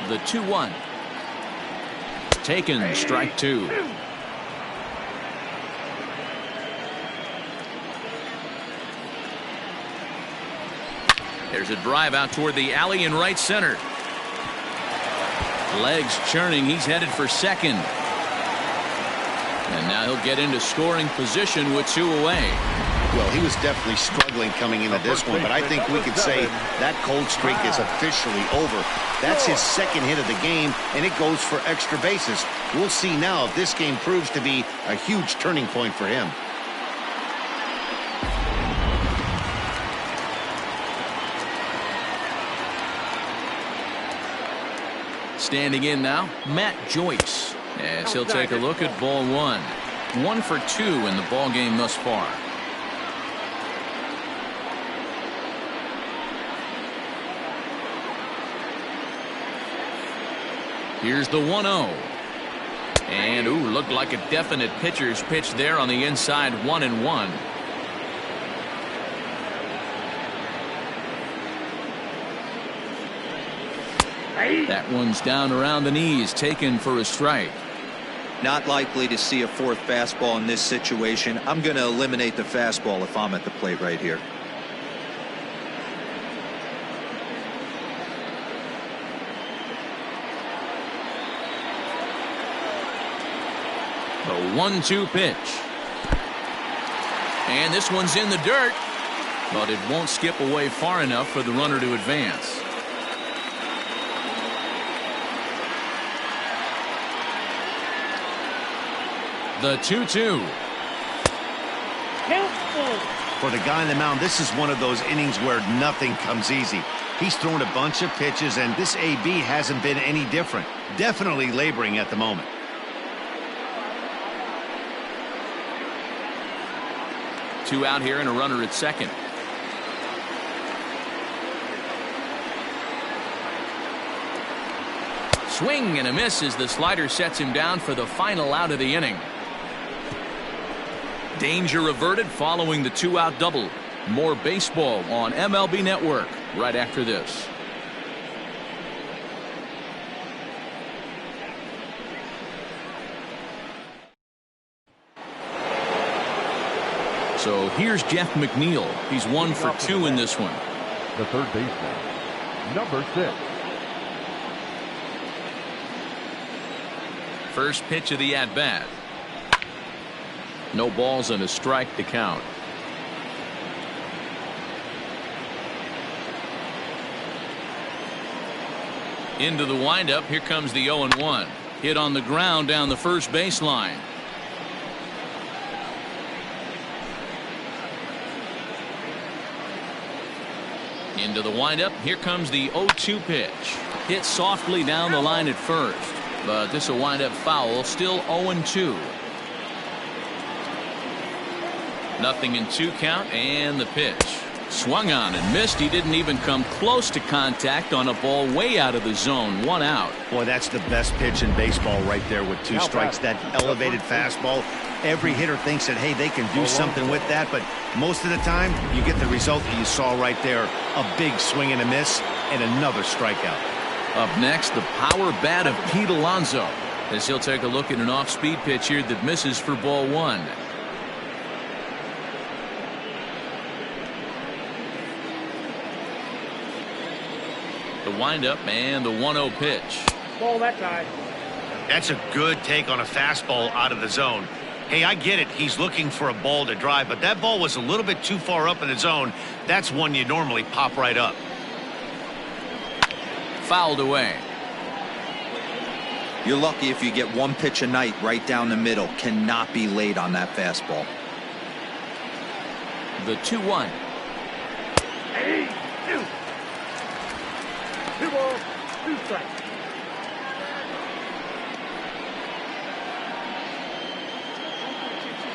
The 2-1. Taken, strike 2. There's a drive out toward the alley in right center. Legs churning. He's headed for second. And now he'll get into scoring position with 2 away. Well, he was definitely struggling coming into this one, but I think we could say that cold streak is officially over. That's his second hit of the game, and it goes for extra bases. We'll see now if this game proves to be a huge turning point for him. Standing in now, Matt Joyce, as he'll take a look at ball 1. 1 for 2 in the ball game thus far. Here's the 1-0. And, looked like a definite pitcher's pitch there on the inside, 1-1. That one's down around the knees, taken for a strike. Not likely to see a fourth fastball in this situation. I'm going to eliminate the fastball if I'm at the plate right here. The 1-2 pitch. And this one's in the dirt, but it won't skip away far enough for the runner to advance. The 2-2. For the guy on the mound, this is one of those innings where nothing comes easy. He's thrown a bunch of pitches, and this AB hasn't been any different. Definitely laboring at the moment. Two out here and a runner at second. Swing and a miss as the slider sets him down for the final out of the inning. Danger averted following the two-out double. More baseball on MLB Network right after this. So here's Jeff McNeil. He's 1 for 2 in this one. The third baseman, number 6. First pitch of the at-bat. No balls and a strike to count. Into the windup. Here comes the 0-1. Hit on the ground down the first baseline. Into the windup. Here comes the 0-2 pitch. Hit softly down the line at first, but this will wind up foul. Still 0-2. Nothing in 2 count, and the pitch. Swung on and missed. He didn't even come close to contact on a ball way out of the zone. 1 out. Boy, that's the best pitch in baseball right there with 2 strikes. That elevated fastball. Every hitter thinks that, hey, they can do something with that, but most of the time you get the result that you saw right there. A big swing and a miss and another strikeout. Up next, the power bat of Pete Alonso, as he'll take a look at an off-speed pitch here that misses for ball 1. The windup and the 1-0 pitch. Ball that time. That's a good take on a fastball out of the zone. Hey, I get it. He's looking for a ball to drive, but that ball was a little bit too far up in the zone. That's one you normally pop right up. Fouled away. You're lucky if you get 1 pitch a night right down the middle. Cannot be late on that fastball. The 2-1. 2 balls, 2 strikes.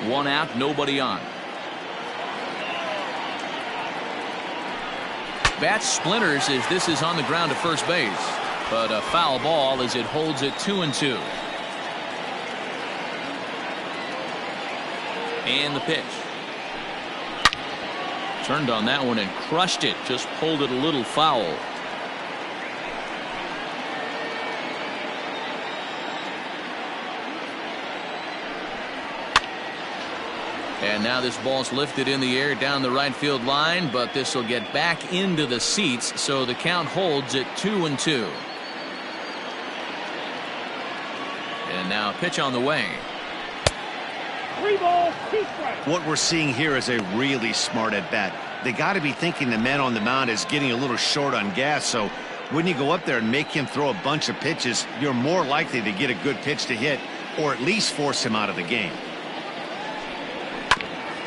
One out, nobody on. Bat splinters as this is on the ground to first base, but a foul ball as it holds it 2-2. And the pitch. Turned on that one and crushed it. Just pulled it a little foul. And now this ball's lifted in the air down the right field line, but this will get back into the seats, so the count holds at 2-2. And now a pitch on the way. 3 balls, 2 strikes. What we're seeing here is a really smart at bat. They got to be thinking the man on the mound is getting a little short on gas, so when you go up there and make him throw a bunch of pitches, you're more likely to get a good pitch to hit, or at least force him out of the game.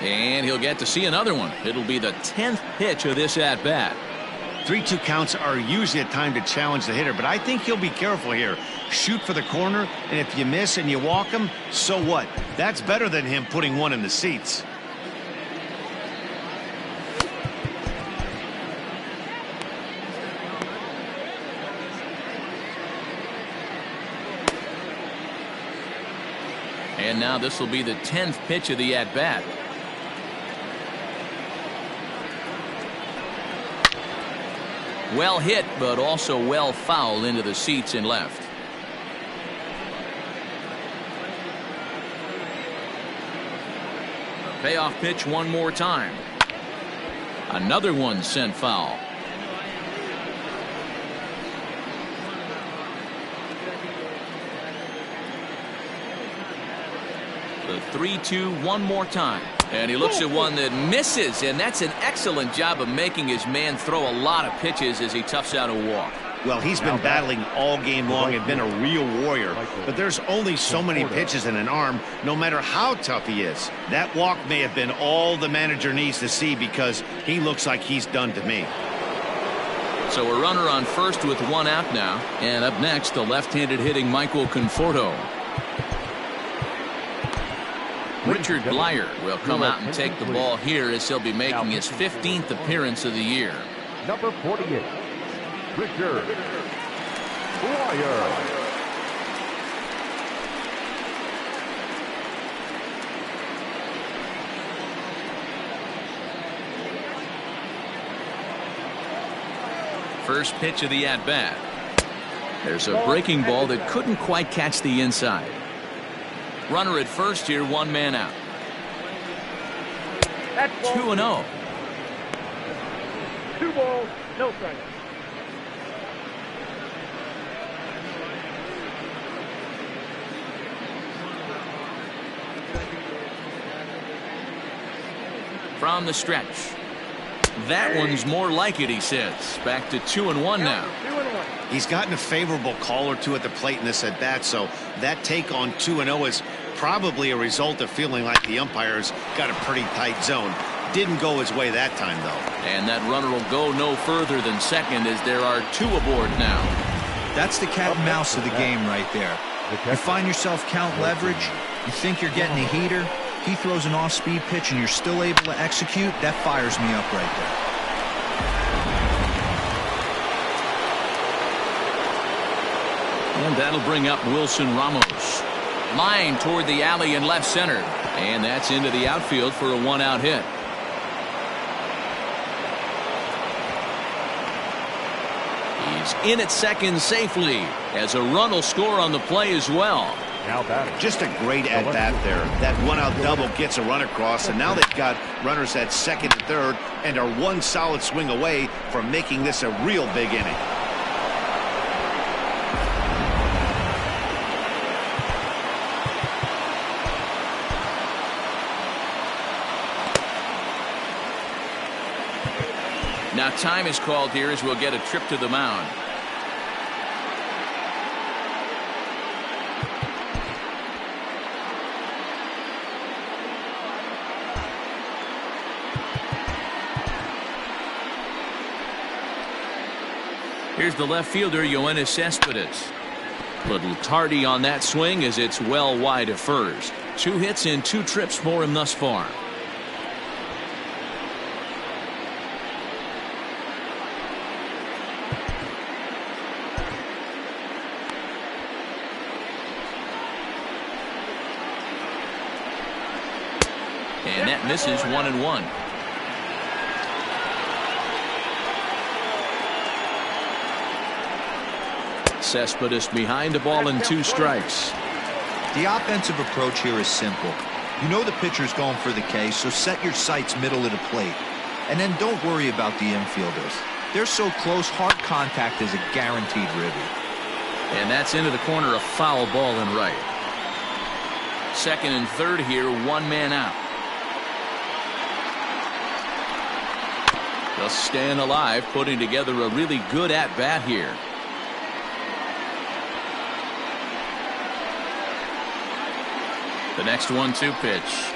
And he'll get to see another one. It'll be the 10th pitch of this at-bat. 3-2 counts are usually a time to challenge the hitter, but I think he'll be careful here. Shoot for the corner, and if you miss and you walk him, so what? That's better than him putting one in the seats. And now this will be the 10th pitch of the at-bat. Well hit, but also well fouled into the seats and left. Payoff pitch one more time. Another one sent foul. The 3-2 one more time. And he looks at one that misses, and that's an excellent job of making his man throw a lot of pitches as he toughs out a walk. Well, he's been battling all game long and been a real warrior. But there's only so many pitches in an arm, no matter how tough he is. That walk may have been all the manager needs to see because he looks like he's done to me. So a runner on first with one out now. And up next, the left-handed hitting Michael Conforto. Richard Blyer will come out and take the ball here as he'll be making his 15th appearance of the year. Number 48, Richard Blyer. First pitch of the at-bat. There's a breaking ball that couldn't quite catch the inside. Runner at first here, one man out. 2-0. 2 balls, no strikes. From the stretch. That one's more like it, he says. Back to 2-1 now. 2-1. He's gotten a favorable call or two at the plate in this at bat, so that take on 2-0 is probably a result of feeling like the umpires got a pretty tight zone. Didn't go his way that time, though. And that runner will go no further than second as there are 2 aboard now. That's the cat and mouse of the game right there. You find yourself count leverage, you think you're getting a heater, he throws an off-speed pitch and you're still able to execute. That fires me up right there. And that'll bring up Wilson Ramos. Line toward the alley in left center. And that's into the outfield for a one-out hit. He's in at second safely as a run will score on the play as well. Now batting. Just a great at-bat there. That one-out double gets a run across, and now they've got runners at second and third and are one solid swing away from making this a real big inning. Now time is called here as we'll get a trip to the mound. Here's the left fielder, Yoenis Cespedes. Little tardy on that swing as it's well wide of first. 2 hits and 2 trips for him thus far. And that misses 1-1. Cespedes behind the ball and 2 strikes. The offensive approach here is simple. You know the pitcher's going for the K, so set your sights middle of the plate. And then don't worry about the infielders. They're so close, hard contact is a guaranteed ribby. And that's into the corner, a foul ball and right. Second and third here, one man out. Just staying alive, putting together a really good at-bat here. The next 1-2 pitch.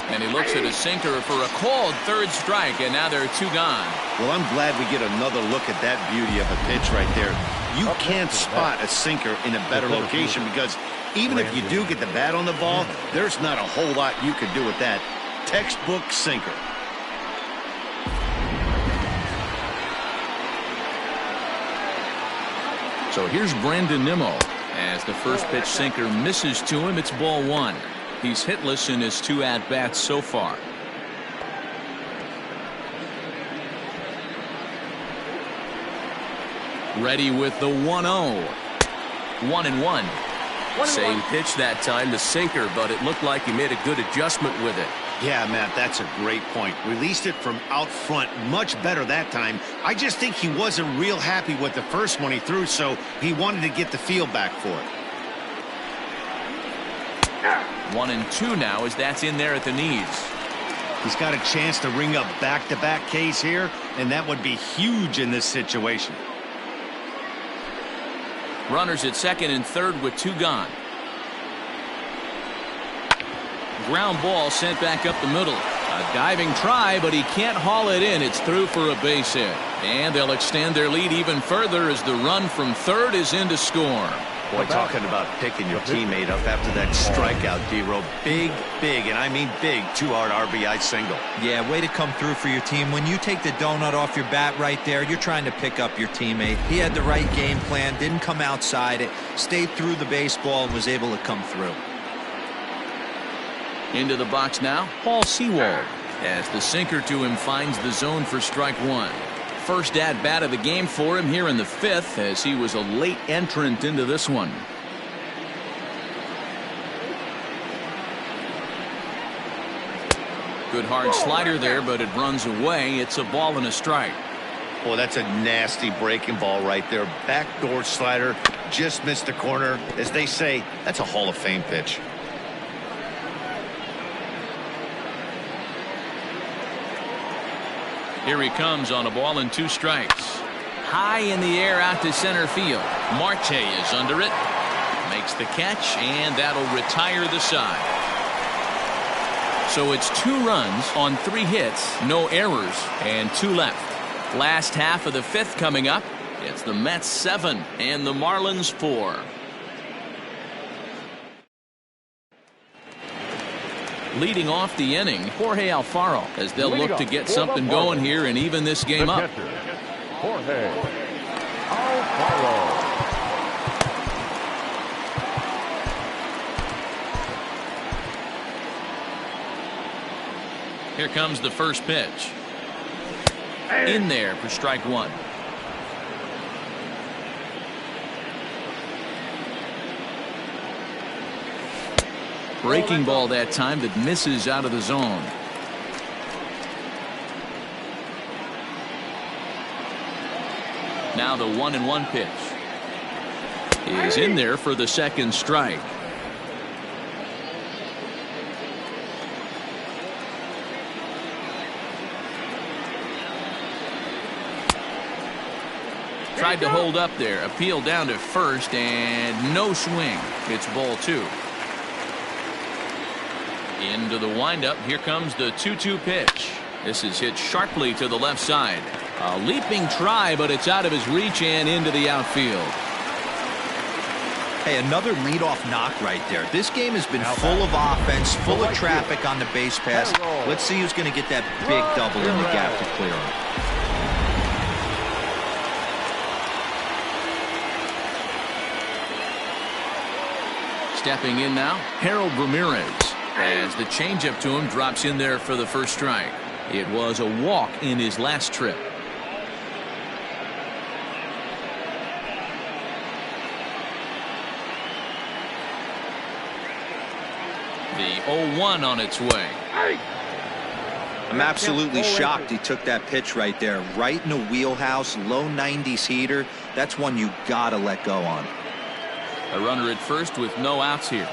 And he looks at a sinker for a called third strike, and now there are 2 gone. Well, I'm glad we get another look at that beauty of a pitch right there. You can't spot a sinker in a better location because even if you do get the bat on the ball, there's not a whole lot you can do with that. Textbook sinker. So here's Brandon Nimmo. As the first pitch sinker misses to him, it's ball 1. He's hitless in his 2 at-bats so far. Ready with the 1-0. 1-1. Same pitch that time, the sinker, but it looked like he made a good adjustment with it. Yeah, Matt, that's a great point. Released it from out front much better that time. I just think he wasn't real happy with the first one he threw, so he wanted to get the feel back for it. 1-2 now as that's in there at the knees. He's got a chance to ring up back-to-back Ks here, and that would be huge in this situation. Runners at second and third with 2 gone. Ground ball sent back up the middle. A diving try, but he can't haul it in. It's through for a base hit. And they'll extend their lead even further as the run from third is in to score. Boy, talking about picking your teammate up after that strikeout, D-Row. Big, and I mean big, 2-hard RBI single. Yeah, way to come through for your team. When you take the donut off your bat right there, you're trying to pick up your teammate. He had the right game plan, didn't come outside it, stayed through the baseball, and was able to come through. Into the box now, Paul Sewald, as the sinker to him finds the zone for strike 1. First at bat of the game for him here in the 5th, as he was a late entrant into this one. Good hard slider there, but it runs away. It's a ball and a strike. Boy, that's a nasty breaking ball right there. Backdoor slider, just missed the corner. As they say, that's a Hall of Fame pitch. Here he comes on a ball and 2 strikes. High in the air out to center field. Marte is under it. Makes the catch, and that'll retire the side. So it's 2 runs on 3 hits, no errors, and 2 left. Last half of the 5th coming up. It's the Mets 7 and the Marlins 4. Leading off the inning, Jorge Alfaro, as they'll look to get something going here and even this game up. Jorge Alfaro. Here comes the first pitch. In there for strike 1. Breaking ball that time that misses out of the zone. Now the 1-1 pitch is in there for the second strike. Tried to hold up there. Appeal down to first and no swing. It's ball 2. Into the windup. Here comes the 2-2 pitch. This is hit sharply to the left side. A leaping try, but it's out of his reach and into the outfield. Hey, another leadoff knock right there. This game has been full of offense, full of traffic on the base pass. Let's see who's going to get that big double in the gap to clear him. Stepping in now, Harold Ramirez, as the changeup to him drops in there for the first strike. It was a walk in his last trip. The 0-1 on its way. I'm absolutely shocked he took that pitch right there. Right in the wheelhouse, low 90s heater. That's one you gotta let go on. A runner at first with no outs here.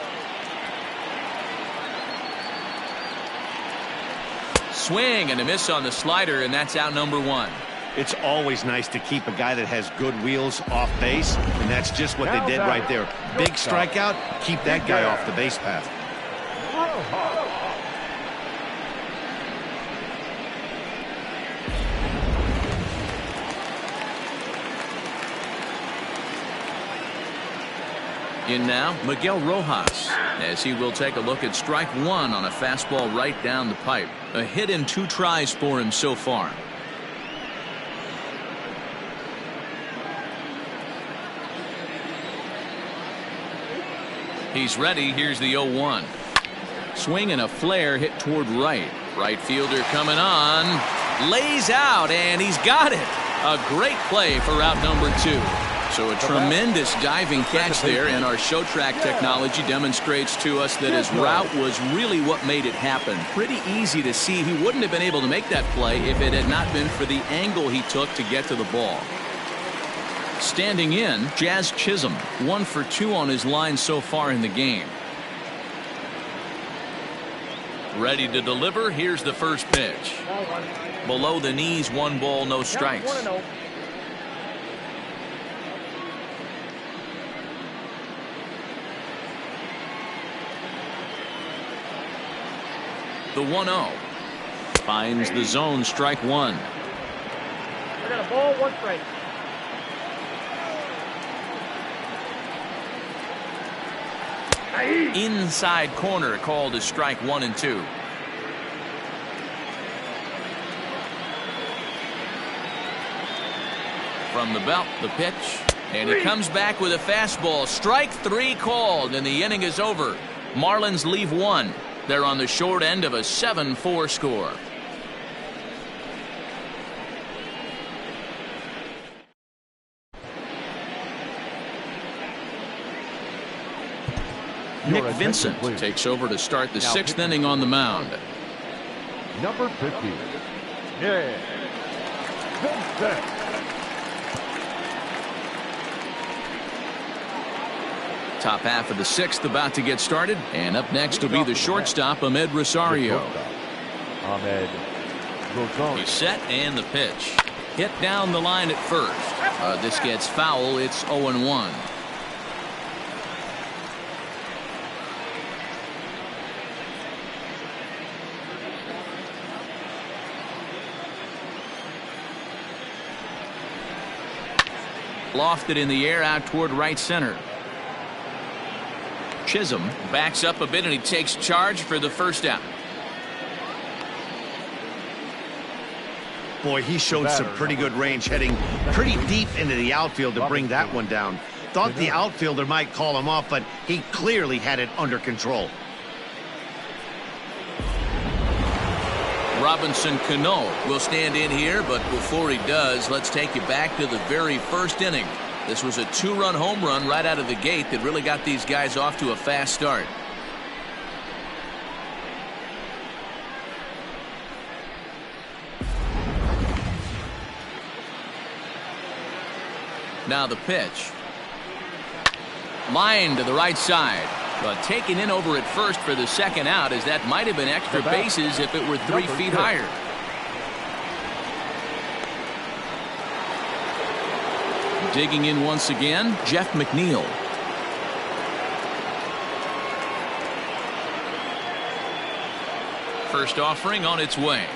Swing and a miss on the slider, and that's out number 1. It's always nice to keep a guy that has good wheels off base, and that's just what they did right there. Big strikeout, keep that guy off the base path. In now, Miguel Rojas, as he will take a look at strike 1 on a fastball right down the pipe. A hit in 2 tries for him so far. He's ready. Here's the 0-1. Swing and a flare hit toward right. Right fielder coming on. Lays out, and he's got it. A great play for out number 2. So a tremendous diving catch there, and our show track technology demonstrates to us that his route was really what made it happen. Pretty easy to see he wouldn't have been able to make that play if it had not been for the angle he took to get to the ball. Standing in, Jazz Chisholm, 1 for 2 on his line so far in the game. Ready to deliver. Here's the first pitch. Below the knees, 1 ball, no strikes. The 1-0. Finds the zone, strike 1. I got a ball, 1 strike. Inside corner, called as strike 1 and 2. From the belt, the pitch, and he comes back with a fastball. Strike 3 called, and the inning is over. Marlins leave 1. They're on the short end of a 7-4 score. Nick Vincent takes over to start the 6th inning on the mound. Number 50. Yeah. Vincent. Top half of the 6th about to get started, and up next will be the shortstop, Ahmed Rosario. Ahmed Rosario. He's set, and the pitch. Hit down the line at first. This gets foul. It's 0-1. Lofted in the air out toward right center. Chisholm backs up a bit, and he takes charge for the first out. Boy, he showed some pretty good range, heading pretty deep into the outfield to bring that one down. Thought the outfielder might call him off, but he clearly had it under control. Robinson Cano will stand in here, but before he does, let's take you back to the very first inning. This was a 2-run home run right out of the gate that really got these guys off to a fast start. Now the pitch. Line to the right side, but taken in over at first for the second out, as that might have been extra bases if it were 3 feet higher. Digging in once again, Jeff McNeil. First offering on its way.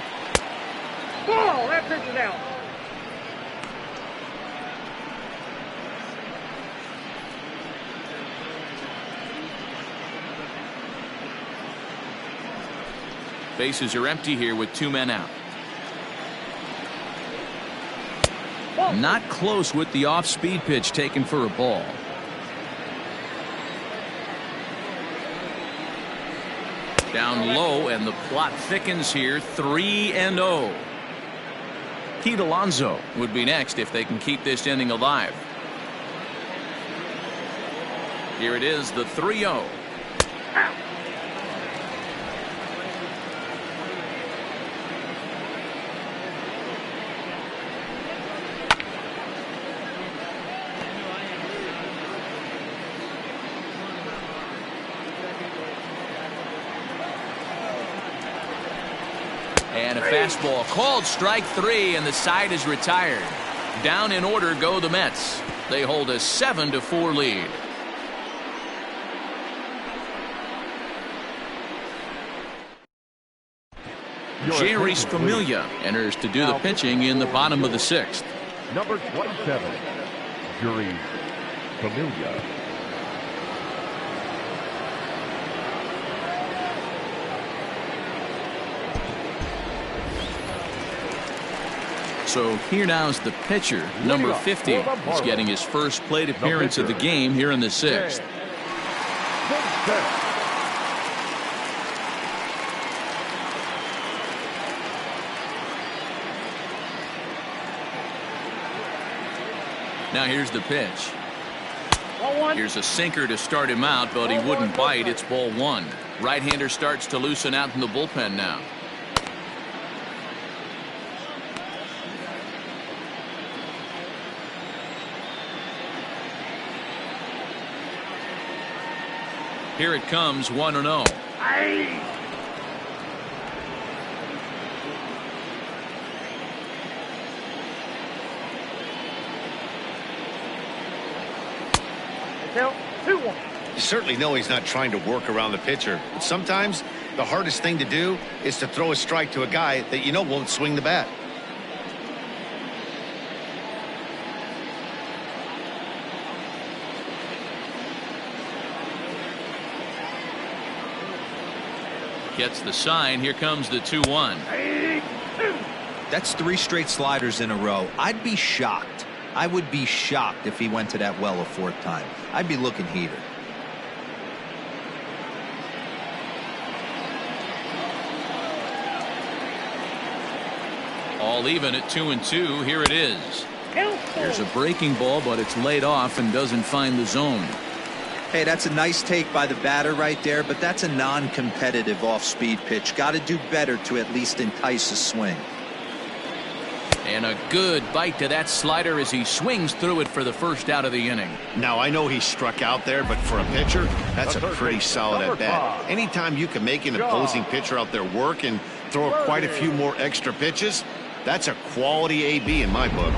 Ball, that pitch is out. Bases are empty here with 2 men out. Not close with the off-speed pitch taken for a ball. Down low, and the plot thickens here. 3-0. Pete Alonso would be next if they can keep this inning alive. Here it is, the 3-0. And a fastball called strike 3, and the side is retired. Down in order go the Mets. They hold a 7-4 lead. Jeurys Familia enters to do the pitching in the bottom of the 6th. Number 27, Jeurys Familia. So here now's the pitcher, number 50. He's getting his first plate appearance of the game here in the 6th. Now here's the pitch. Ball one. Here's a sinker to start him out, but he wouldn't bite. It's ball one. Right-hander starts to loosen out in the bullpen now. Here it comes, 1-0. Aye. Count 2-1. You certainly know he's not trying to work around the pitcher, but sometimes the hardest thing to do is to throw a strike to a guy that you know won't swing the bat. Gets the sign. Here comes the 2-1. That's 3 straight sliders in a row. I'd be shocked. I would be shocked if he went to that well a 4th time. I'd be looking heater. All even at 2-2. Here it is. Count 4. There's a breaking ball, but it's laid off and doesn't find the zone. Hey, that's a nice take by the batter right there, but that's a non-competitive off-speed pitch. Got to do better to at least entice a swing. And a good bite to that slider as he swings through it for the first out of the inning. Now, I know he struck out there, but for a pitcher, that's a pretty solid at-bat. Anytime you can make an opposing pitcher out there work and throw quite a few more extra pitches, that's a quality AB in my book.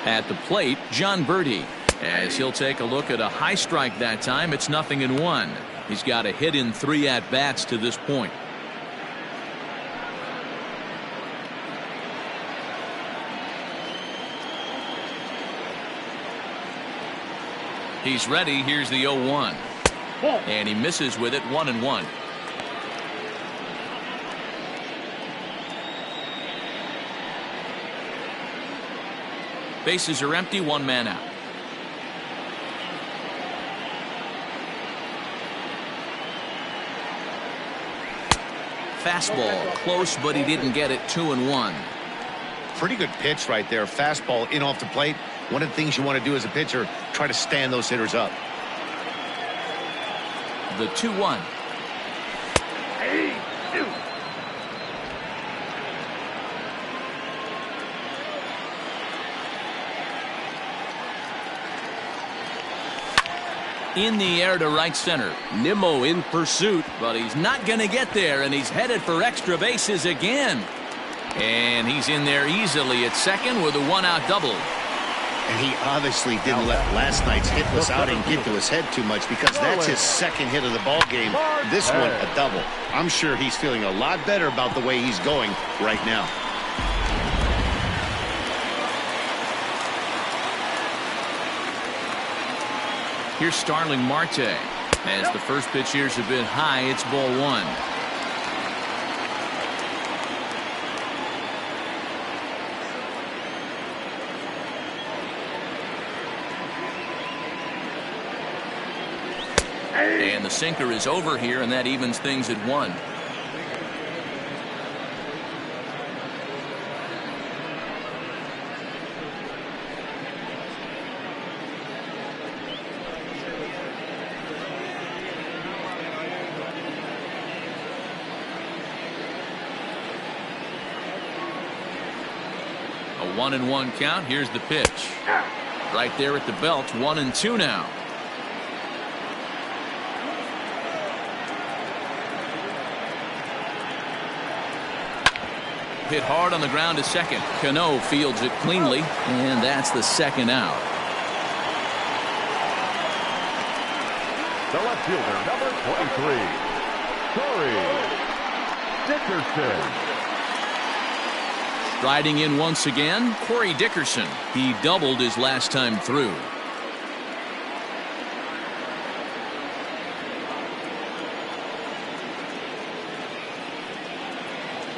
At the plate, John Birdie. As he'll take a look at a high strike that time, it's 0-1. He's got a hit in 3 at-bats to this point. He's ready. Here's the 0-1. And he misses with it, 1-1. Bases are empty, 1 man out. Fastball close, but he didn't get it. 2-1. Pretty good pitch right there. Fastball in off the plate. One of the things you want to do as a pitcher, try to stand those hitters up. The 2-1. In the air to right center. Nimmo in pursuit, but he's not going to get there, and he's headed for extra bases again. And he's in there easily at second with a 1-out double. And he obviously didn't let last night's hitless outing get to his head too much, because that's his second hit of the ball game. This one a double. I'm sure he's feeling a lot better about the way he's going right now. Here's Starling Marte. As the first pitch here's a bit high, it's ball 1. And the sinker is over here, and that evens things at 1. A 1-1 count. Here's the pitch. Right there at the belt. 1-2 now. Hit hard on the ground to second. Cano fields it cleanly, and that's the 2nd out. The left fielder, number 23, Corey Dickerson. Striding in once again, Corey Dickerson. He doubled his last time through.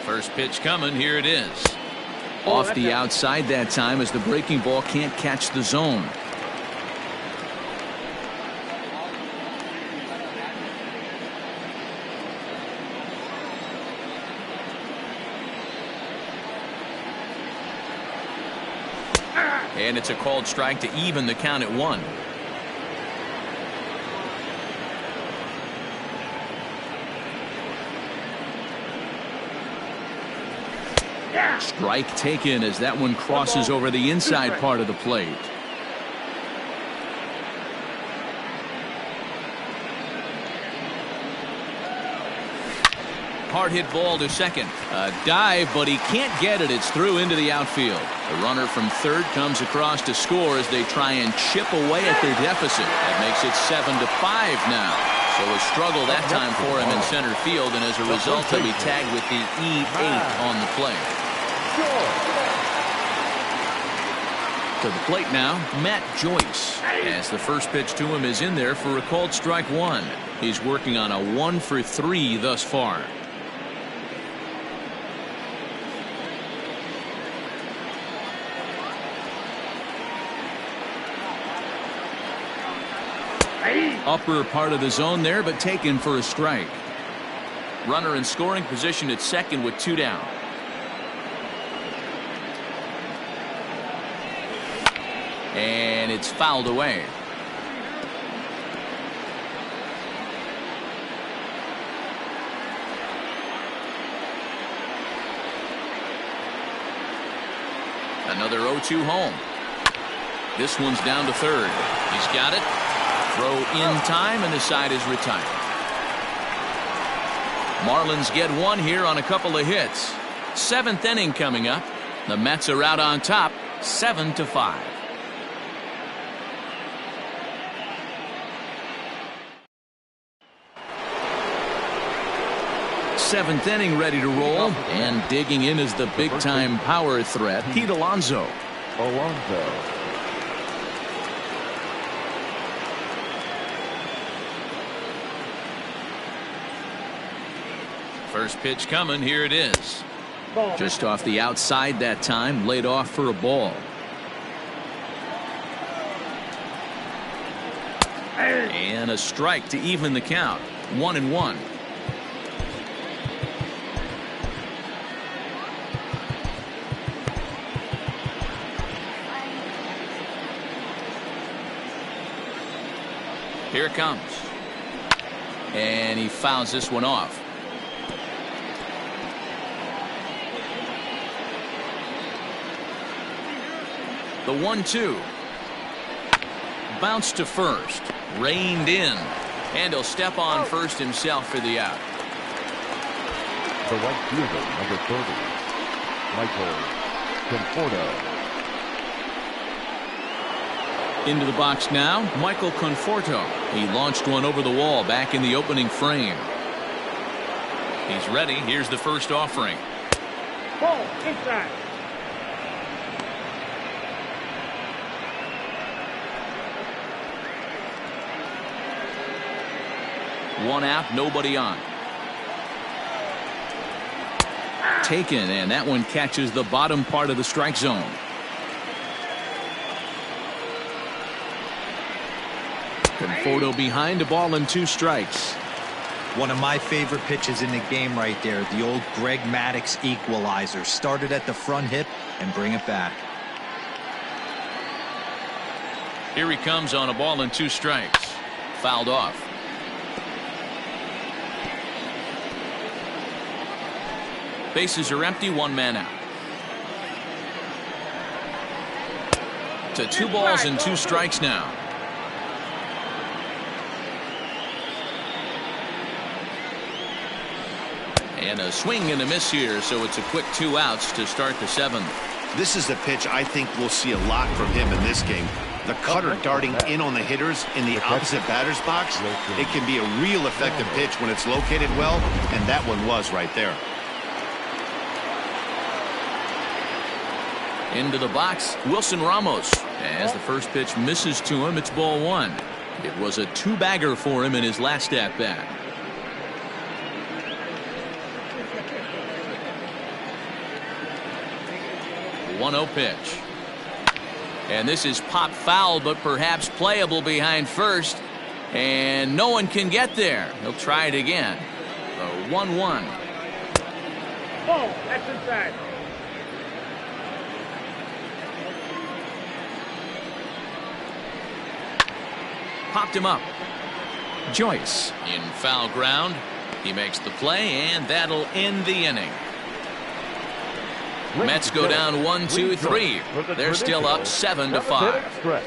First pitch coming. Here it is. Off the outside that time, as the breaking ball can't catch the zone. And it's a called strike to even the count at 1. Strike taken as that one crosses over the inside part of the plate. Hard hit ball to second. A dive, but he can't get it. It's through into the outfield. The runner from third comes across to score as they try and chip away at their deficit. That makes it 7-5 now. So a struggle that time for him in center field, and as a result he'll be tagged with the E8 on the play. To the plate now, Matt Joyce. As the first pitch to him is in there for a called strike 1. He's working on a 1-for-3 thus far. Upper part of the zone there, but taken for a strike. Runner in scoring position at second with 2 down. And it's fouled away. Another 0-2 home. This one's down to third. He's got it. Throw in time, and the side is retired. Marlins get one here on a couple of hits. 7th inning coming up. The Mets are out on top, 7-5. seventh inning ready to roll, and digging in is the big-time power threat, Pete Alonso. First pitch coming. Here it is. Just off the outside that time, laid off for a ball. And a strike to even the count. 1-1. Here it comes. And he fouls this one off. The 1-2. Bounced to first. Reined in. And he'll step on first himself for the out. The right fielder, number 30, Michael Conforto. Into the box now, Michael Conforto. He launched one over the wall back in the opening frame. He's ready. Here's the first offering. Ball inside. One out, nobody on. Taken, and that one catches the bottom part of the strike zone. Conforto behind, a ball and 2 strikes. One of my favorite pitches in the game right there, the old Greg Maddux equalizer. Started at the front hip and bring it back. Here he comes on a ball and 2 strikes. Fouled off. Bases are empty, 1 man out. To 2 balls and 2 strikes now. And a swing and a miss here, so it's a quick 2 outs to start the 7th. This is a pitch I think we'll see a lot from him in this game. The cutter darting in on the hitters in the opposite batter's box. It can be a real effective pitch when it's located well, and that one was right there. Into the box, Wilson Ramos. As the first pitch misses to him, it's ball 1. It was a 2-bagger for him in his last at-bat. The 1-0 pitch. And this is pop foul, but perhaps playable behind first. And no one can get there. He'll try it again. A 1-1. Ball, that's inside. Popped him up. Joyce in foul ground. He makes the play, and that'll end the inning. Mets go down 1-2-3. They're still up 7-5.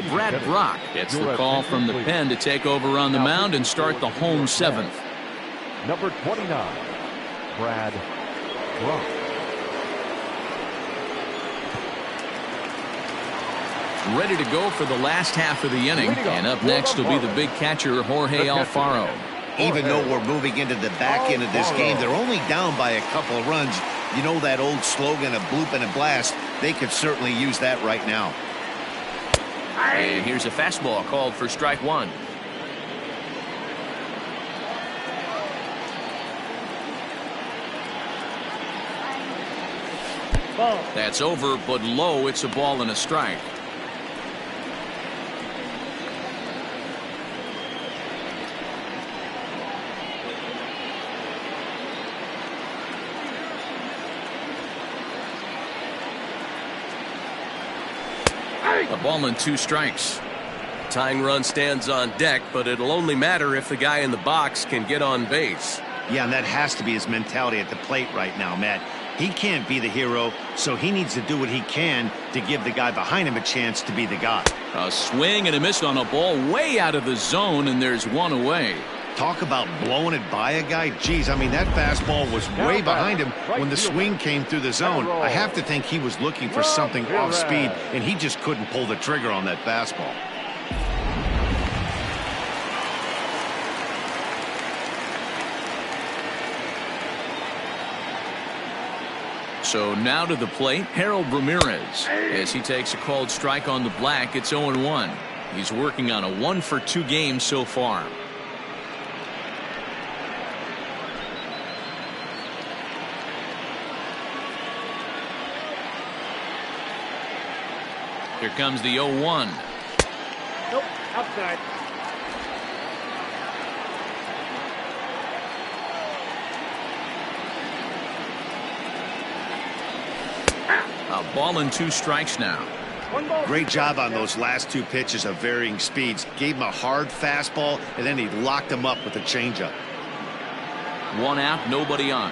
Brad Brock gets the call from the pen to take over on the mound and start the home 7th. Number 29, Brad Brock. Ready to go for the last half of the inning, and up next will be the big catcher Jorge Alfaro. Even though we're moving into the back end of this game, they're only down by a couple of runs. You know that old slogan, a bloop and a blast. They could certainly use that right now. And here's a fastball called for strike 1. Ball. That's over, but low. It's a ball and a strike. A ball and 2 strikes. Tying run stands on deck, but it'll only matter if the guy in the box can get on base. Yeah, and that has to be his mentality at the plate right now, Matt. He can't be the hero, so he needs to do what he can to give the guy behind him a chance to be the guy. A swing and a miss on a ball way out of the zone, and there's one away. Talk about blowing it by a guy. Geez, I mean, that fastball was way behind him when the swing came through the zone. I have to think he was looking for something off speed, and he just couldn't pull the trigger on that fastball. So now to the plate, Harold Ramirez. As he takes a called strike on the black, it's 0-1. He's working on a 1-for-2 game so far. Here comes the 0-1. Nope, outside. A ball and 2 strikes now. Great job on those last 2 pitches of varying speeds. Gave him a hard fastball, and then he locked him up with a changeup. 1 out, nobody on.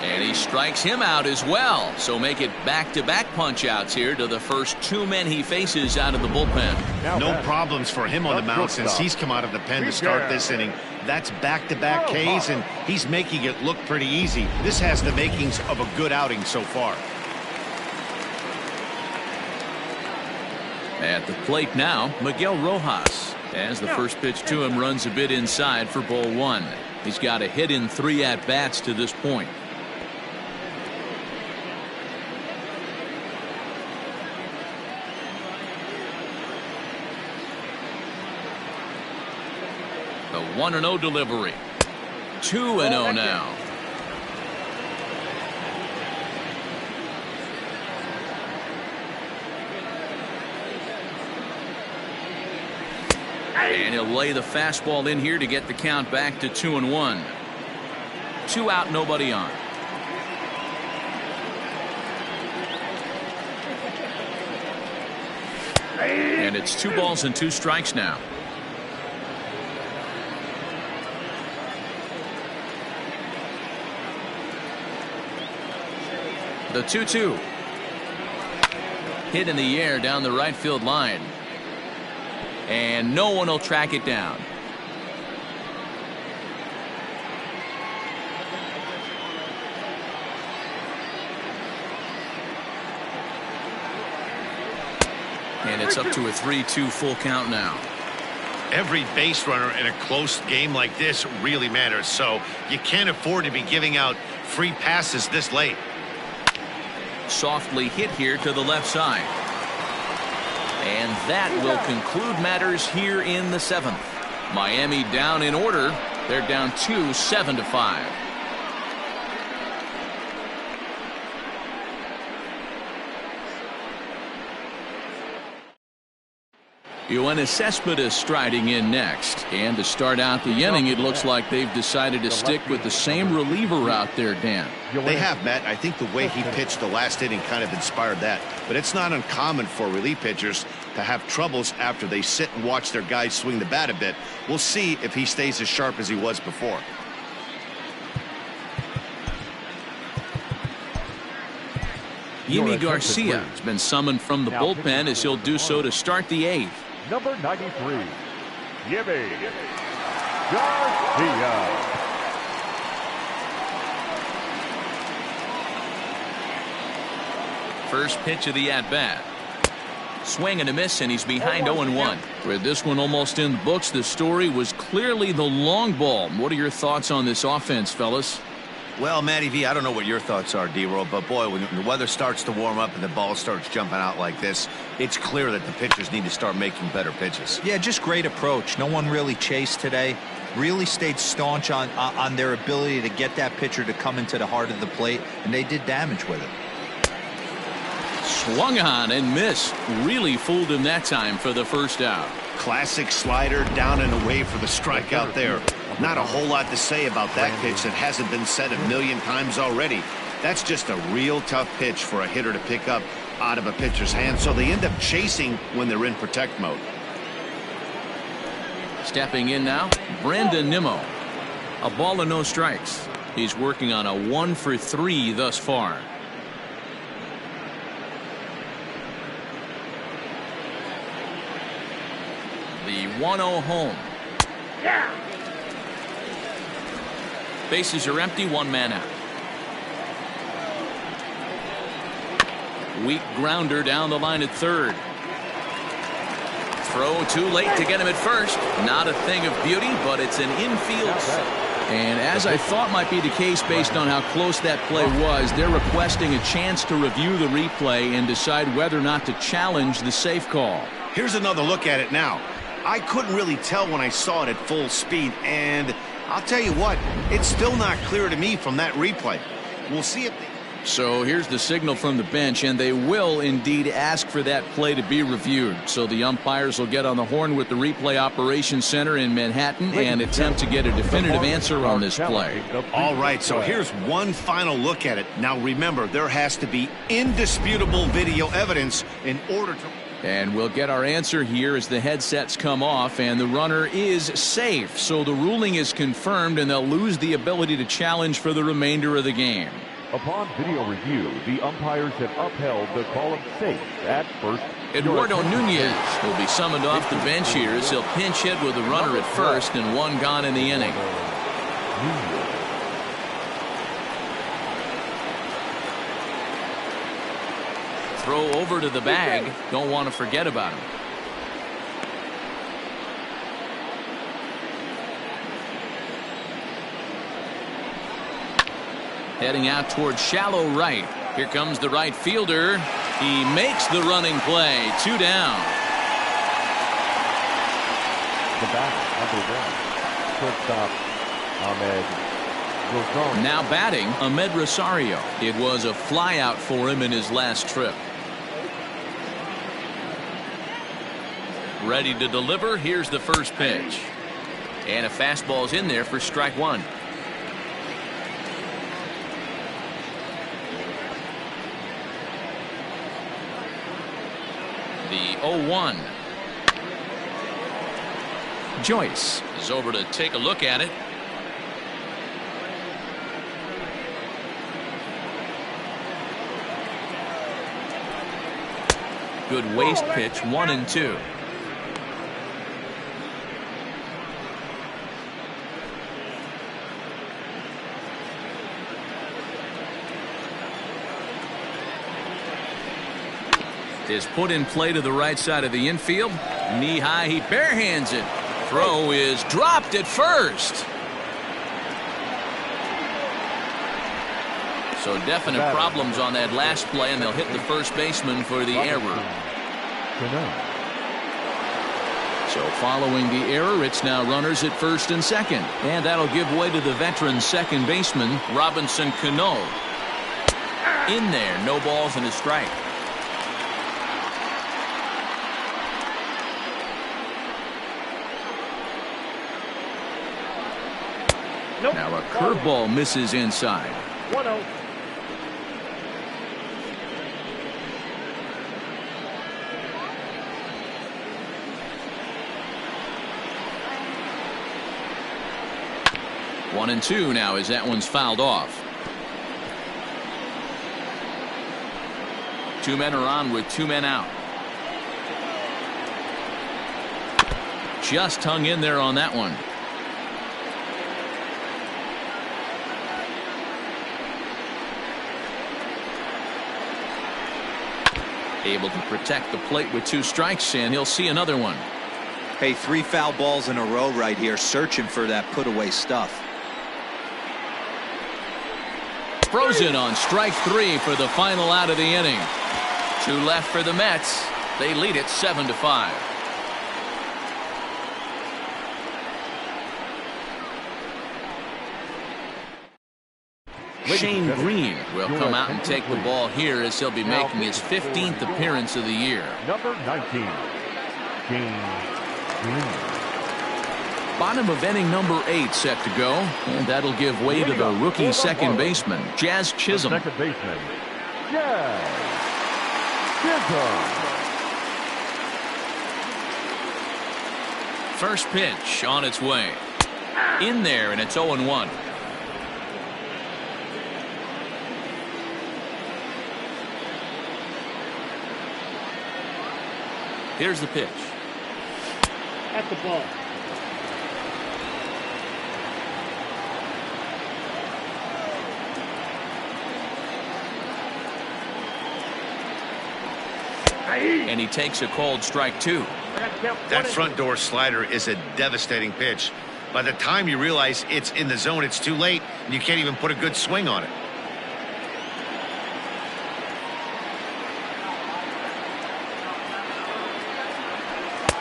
And he strikes him out as well. So make it back-to-back punch-outs here to the first 2 men he faces out of the bullpen. No problems for him on the mound since he's come out of the pen to start this inning. That's back-to-back Ks, and he's making it look pretty easy. This has the makings of a good outing so far. At the plate now, Miguel Rojas. As the first pitch to him runs a bit inside for ball 1. He's got a hit in 3 at-bats to this point. The 1-0 delivery. 2-0 now. And he'll lay the fastball in here to get the count back to 2-1. 2 out, nobody on. And it's 2 balls and 2 strikes now. The 2-2. Hit in the air down the right field line. And no one will track it down. And it's up to a 3-2 full count now. Every base runner in a close game like this really matters, so you can't afford to be giving out free passes this late. Softly hit here to the left side. And that will conclude matters here in the 7th. Miami down in order. They're down 2, 7-5. Yoenis Cespedes striding in next. And to start out the inning, it looks like they've decided to stick with the same reliever out there, Dan. They have, Matt. I think the way he pitched the last inning kind of inspired that. But it's not uncommon for relief pitchers to have troubles after they sit and watch their guys swing the bat a bit. We'll see if he stays as sharp as he was before. Yimi Garcia has been summoned from the bullpen as he'll do so to start the 8th. Number 93, Yimi Garcia. First pitch of the at-bat. Swing and a miss, and he's behind 0-1. With this one almost in the books, the story was clearly the long ball. What are your thoughts on this offense, fellas? Well, Matty V, I don't know what your thoughts are, D-Roll, but boy, when the weather starts to warm up and the ball starts jumping out like this, it's clear that the pitchers need to start making better pitches. Yeah, just great approach. No one really chased today. Really stayed staunch on their ability to get that pitcher to come into the heart of the plate, and they did damage with it. Swung on and missed. Really fooled him that time for the first out. Classic slider down and away for the strikeout there. Not a whole lot to say about that pitch that hasn't been said a million times already. That's just a real tough pitch for a hitter to pick up out of a pitcher's hand, so they end up chasing when they're in protect mode. Stepping in now, Brandon Nimmo. A ball and no strikes. He's working on a 1-for-3 thus far. The 1-0 home. Bases are empty, one man out. Weak grounder down the line at third. Throw too late to get him at first. Not a thing of beauty, but it's an infield. And as I thought might be the case based on how close that play was, they're requesting a chance to review the replay and decide whether or not to challenge the safe call. Here's another look at it now. I couldn't really tell when I saw it at full speed, and I'll tell you what, it's still not clear to me from that replay. We'll see if they... So here's the signal from the bench, and they will indeed ask for that play to be reviewed. So the umpires will get on the horn with the replay operations center in Manhattan and attempt to get a definitive answer on this play. All right, so here's one final look at it. Now remember, there has to be indisputable video evidence in order to... And we'll get our answer here as the headsets come off, and the runner is safe. So the ruling is confirmed, and they'll lose the ability to challenge for the remainder of the game. Upon video review, the umpires have upheld the call of safe at first. Eduardo Nunez will be summoned off the bench here as he'll pinch hit with the runner at first and one gone in the inning. Throw over to the bag. Don't want to forget about him. Heading out towards shallow right. Here comes the right fielder. He makes the running play. 2 down. The batter, number 1, shortstop Ahmed Rosario. Now batting, Ahmed Rosario. It was a flyout for him in his last trip. Ready to deliver. Here's the first pitch. And a fastball's in there for strike one. The 0-1. Joyce is over to take a look at it. Good waist pitch, 1-2. Is put in play to the right side of the infield. Knee high, he barehands it. Throw is dropped at first. So definite problems on that last play, and they'll hit the first baseman for the error. So following the error, it's now runners at first and second. And that'll give way to the veteran second baseman, Robinson Cano. In there, no balls and a strike. Now a curveball misses inside. 1-0. One and two now as that one's fouled off. Two men are on with two men out. Just hung in there on that one. Able to protect the plate with two strikes, and he'll see another one. Hey, 3 foul balls in a row right here, searching for that put away stuff. Frozen on strike 3 for the final out of the inning. 2 left for the Mets. They lead it 7-5. Shane Green will come out and take the ball here as he'll be making his 15th appearance of the year. Number 19, Shane Green. Bottom of inning number 8 set to go, and that'll give way to the rookie second baseman, Jazz Chisholm. Second baseman, Jazz Chisholm. First pitch on its way. In there, and it's 0-1. Here's the pitch. At the ball. And he takes a called strike 2. That front door slider is a devastating pitch. By the time you realize it's in the zone, it's too late, and you can't even put a good swing on it.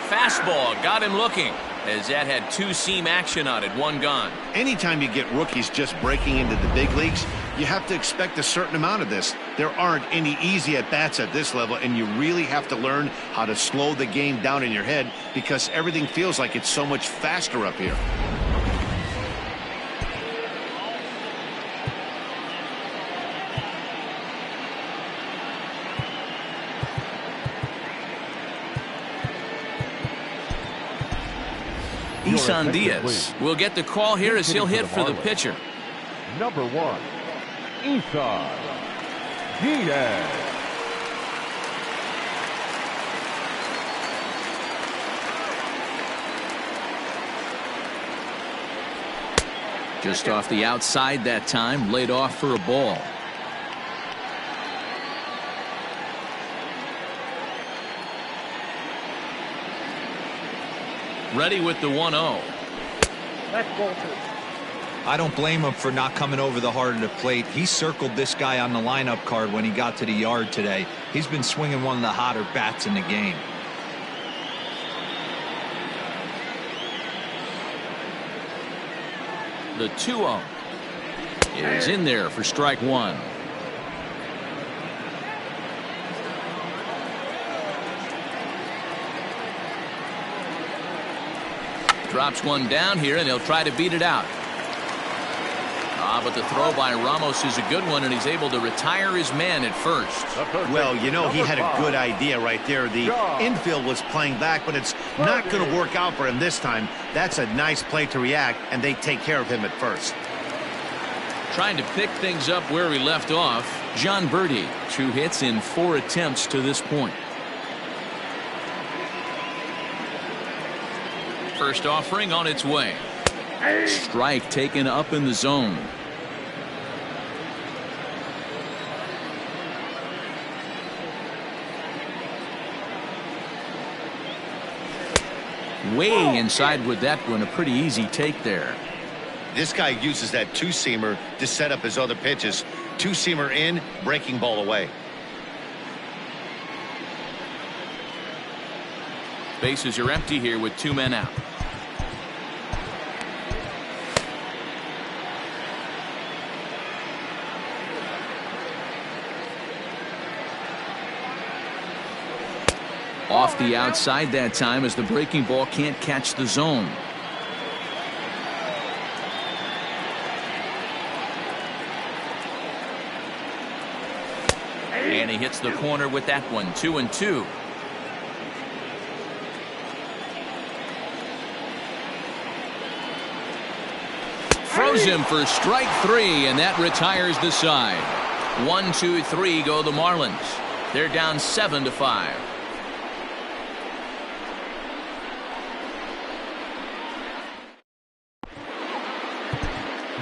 Fastball got him looking, as that had two-seam action on it, one gone. Anytime you get rookies just breaking into the big leagues, you have to expect a certain amount of this. There aren't any easy at-bats at this level, and you really have to learn how to slow the game down in your head because everything feels like it's so much faster up here. Isan Diaz will get the call here as he'll hit for the pitcher. Number 1, Isan Diaz. Just off the outside that time, laid off for a ball. Ready with the 1-0. That's ball 2. I don't blame him for not coming over the heart of the plate. He circled this guy on the lineup card when he got to the yard today. He's been swinging one of the hotter bats in the game. The 2-0 is in there for strike 1. Drops one down here, and he'll try to beat it out. But the throw by Ramos is a good one, and he's able to retire his man at first. Well, you know, he had a good idea right there. The infield was playing back, but it's not going to work out for him this time. That's a nice play to react, and they take care of him at first. Trying to pick things up where he left off, John Birdie. 2 hits in 4 attempts to this point. First offering on its way. Strike taken up in the zone. Way inside with that one. A pretty easy take there. This guy uses that two-seamer to set up his other pitches. Two-seamer in, breaking ball away. Bases are empty here with 2 men out. Off the outside that time as the breaking ball can't catch the zone. And he hits the corner with that one. 2-2. Throws him for strike 3, and that retires the side. 1, 2, 3 go the Marlins. They're down 7-5.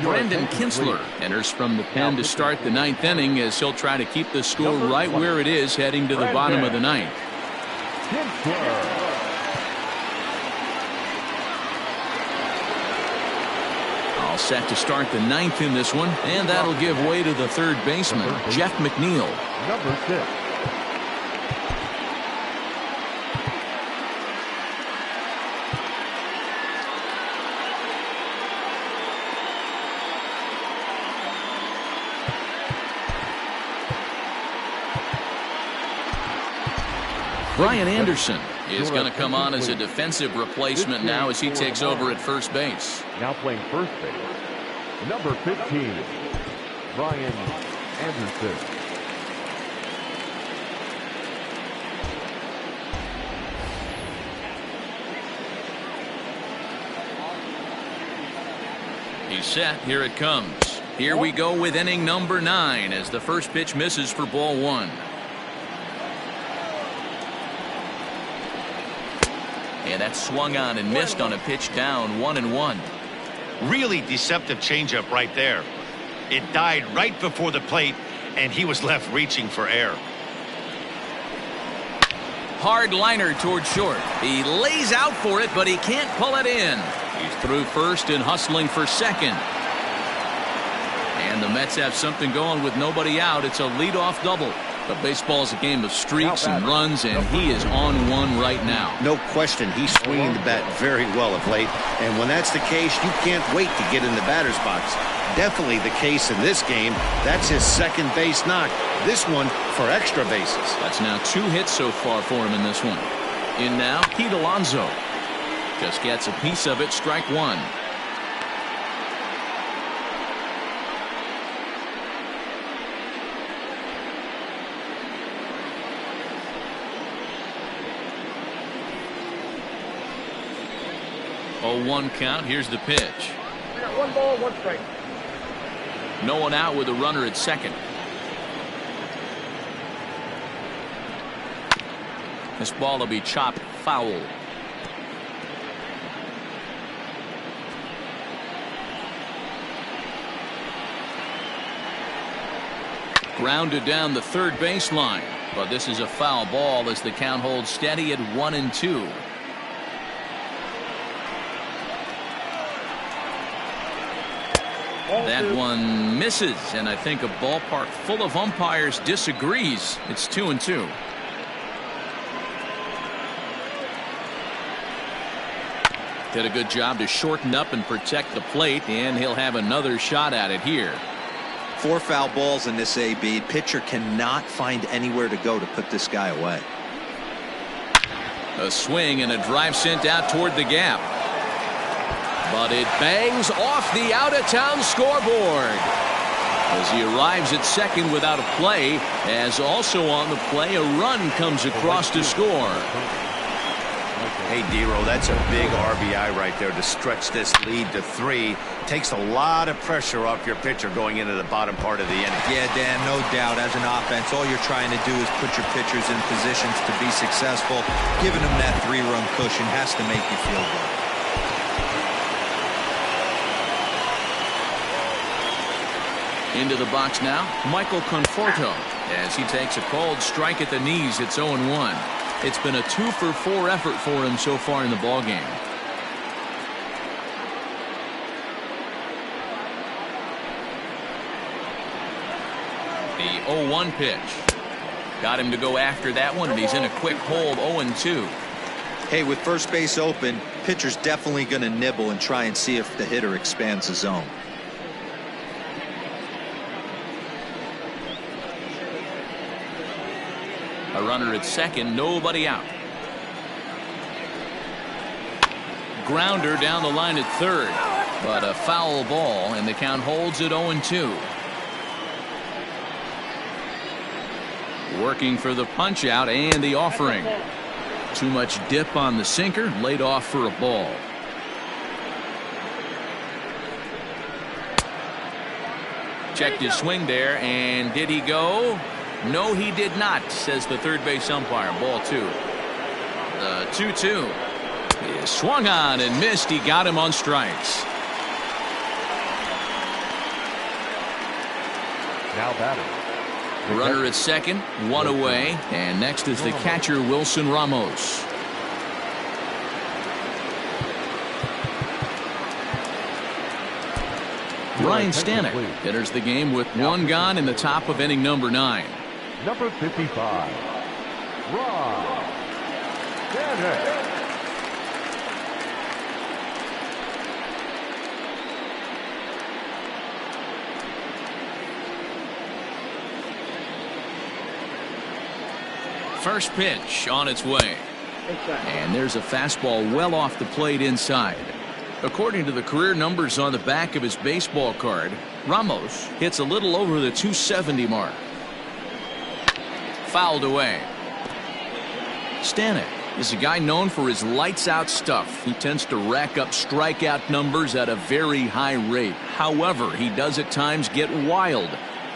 Brendan Kinsler enters from the pen to start the 9th inning as he'll try to keep the score right where it is heading to the bottom of the 9th. All set to start the 9th in this one, and that'll give way to the 3rd baseman, Jeff McNeil. Number 6. Brian Anderson is going to come on as a defensive replacement now as he takes over at first base. Now playing first base, number 15, Brian Anderson. He's set. Here it comes. Here we go with inning number 9 as the first pitch misses for ball 1. And that swung on and missed on a pitch down 1-1. Really deceptive changeup right there. It died right before the plate, and he was left reaching for air. Hard liner toward short. He lays out for it, but he can't pull it in. He's through first and hustling for second. And the Mets have something going with nobody out. It's a leadoff double. But baseball is a game of streaks and runs, and he is on one right now. No question, he's swinging the bat very well of late. And when that's the case, you can't wait to get in the batter's box. Definitely the case in this game. That's his second base knock. This one for extra bases. That's now 2 hits so far for him in this one. In now, Pete Alonso. Just gets a piece of it, strike one. Oh, 1 count. Here's the pitch. We got 1 ball, 1 strike. No one out with a runner at second. This ball will be chopped foul. Grounded down the third baseline, but this is a foul ball as the count holds steady at 1-2. That one misses, and I think a ballpark full of umpires disagrees. It's 2-2. Did a good job to shorten up and protect the plate, and he'll have another shot at it here. 4 foul balls in this AB. Pitcher cannot find anywhere to go to put this guy away. A swing and a drive sent out toward the gap. But it bangs off the out-of-town scoreboard as he arrives at second without a play, as also on the play a run comes across to score. Hey, Dero, that's a big RBI right there to stretch this lead to 3. Takes a lot of pressure off your pitcher going into the bottom part of the inning. Yeah, Dan, no doubt. As an offense, all you're trying to do is put your pitchers in positions to be successful. Giving them that 3-run cushion has to make you feel good. Into the box now, Michael Conforto, as he takes a cold strike at the knees. It's 0-1. It's been a 2-for-4 effort for him so far in the ballgame. The 0-1 pitch. Got him to go after that one, and he's in a quick hold, 0-2. Hey, with first base open, pitcher's definitely going to nibble and try and see if the hitter expands the zone. A runner at second, nobody out. Grounder down the line at third, but a foul ball, and the count holds at 0-2. Working for the punch out and the offering. Too much dip on the sinker, laid off for a ball. Checked his swing there, and did he go? No, he did not, says the third base umpire. Ball 2. The 2-2 is swung on and missed. He got him on strikes. Now batting. Runner at second, 1 away, and next is the catcher Wilson Ramos. Ryan Stanek enters the game with 1 gone in the top of inning number 9. Number 55, Ron Stanek. First pitch on its way. And there's a fastball well off the plate inside. According to the career numbers on the back of his baseball card, Ramos hits a little over the 270 mark. Fouled away. Stanek is a guy known for his lights-out stuff. He tends to rack up strikeout numbers at a very high rate. However, he does at times get wild.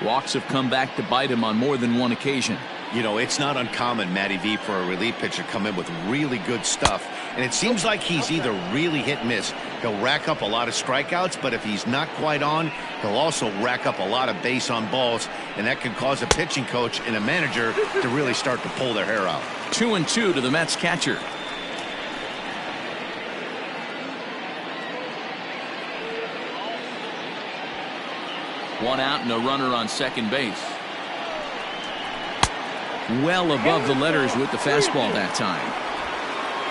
Walks have come back to bite him on more than one occasion. You know, it's not uncommon, Matty V, for a relief pitcher to come in with really good stuff. And it seems like he's either really hit and miss. He'll rack up a lot of strikeouts, but if he's not quite on, he'll also rack up a lot of base on balls. And that can cause a pitching coach and a manager to really start to pull their hair out. 2-2 to the Mets catcher. One out and a runner on second base. Well above the letters with the fastball that time.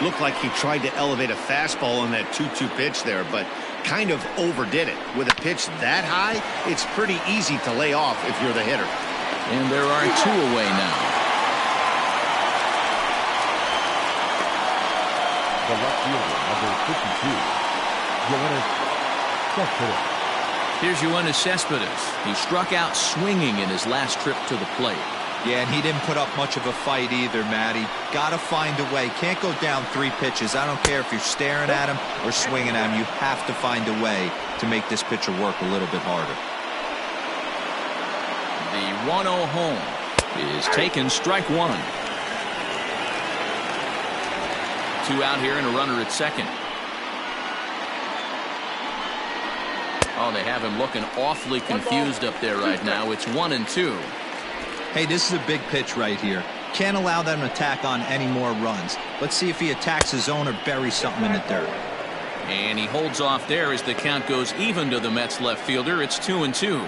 Looked like he tried to elevate a fastball on that 2-2 pitch there, but kind of overdid it. With a pitch that high, it's pretty easy to lay off if you're the hitter. And there are two away now. The left fielder, number 52, Yoenis Cespedes. Here's Yoenis Cespedes. He struck out swinging in his last trip to the plate. Yeah, and he didn't put up much of a fight either, Matty. Got to find a way. Can't go down 3 pitches. I don't care if you're staring at him or swinging at him. You have to find a way to make this pitcher work a little bit harder. The 1-0 home is taken, strike one. 2 out here and a runner at second. Oh, they have him looking awfully confused up there right now. It's 1-2. Hey, this is a big pitch right here. Can't allow them to tack on any more runs. Let's see if he attacks his zone or buries something in the dirt. And he holds off there as the count goes even to the Mets left fielder. It's 2-2.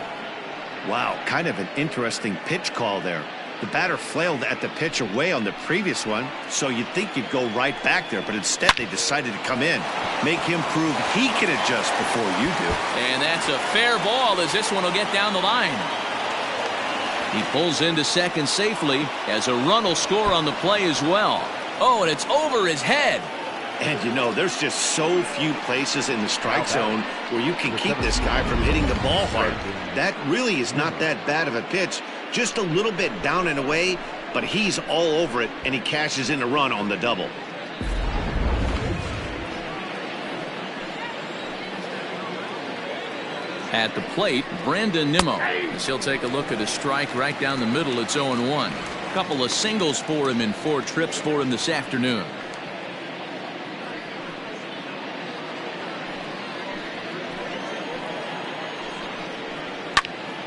Wow, kind of an interesting pitch call there. The batter flailed at the pitch away on the previous one, so you'd think you'd go right back there, but instead they decided to come in, make him prove he can adjust before you do. And that's a fair ball as this one will get down the line. He pulls into second safely as a run will score on the play as well. Oh, and it's over his head. And you know, there's just so few places in the strike zone where you can keep this guy from hitting the ball hard. That really is not that bad of a pitch. Just a little bit down and away, but he's all over it, and he cashes in a run on the double. At the plate, Brandon Nimmo. As he'll take a look at a strike right down the middle. It's 0-1. A couple of singles for him in 4 trips for him this afternoon.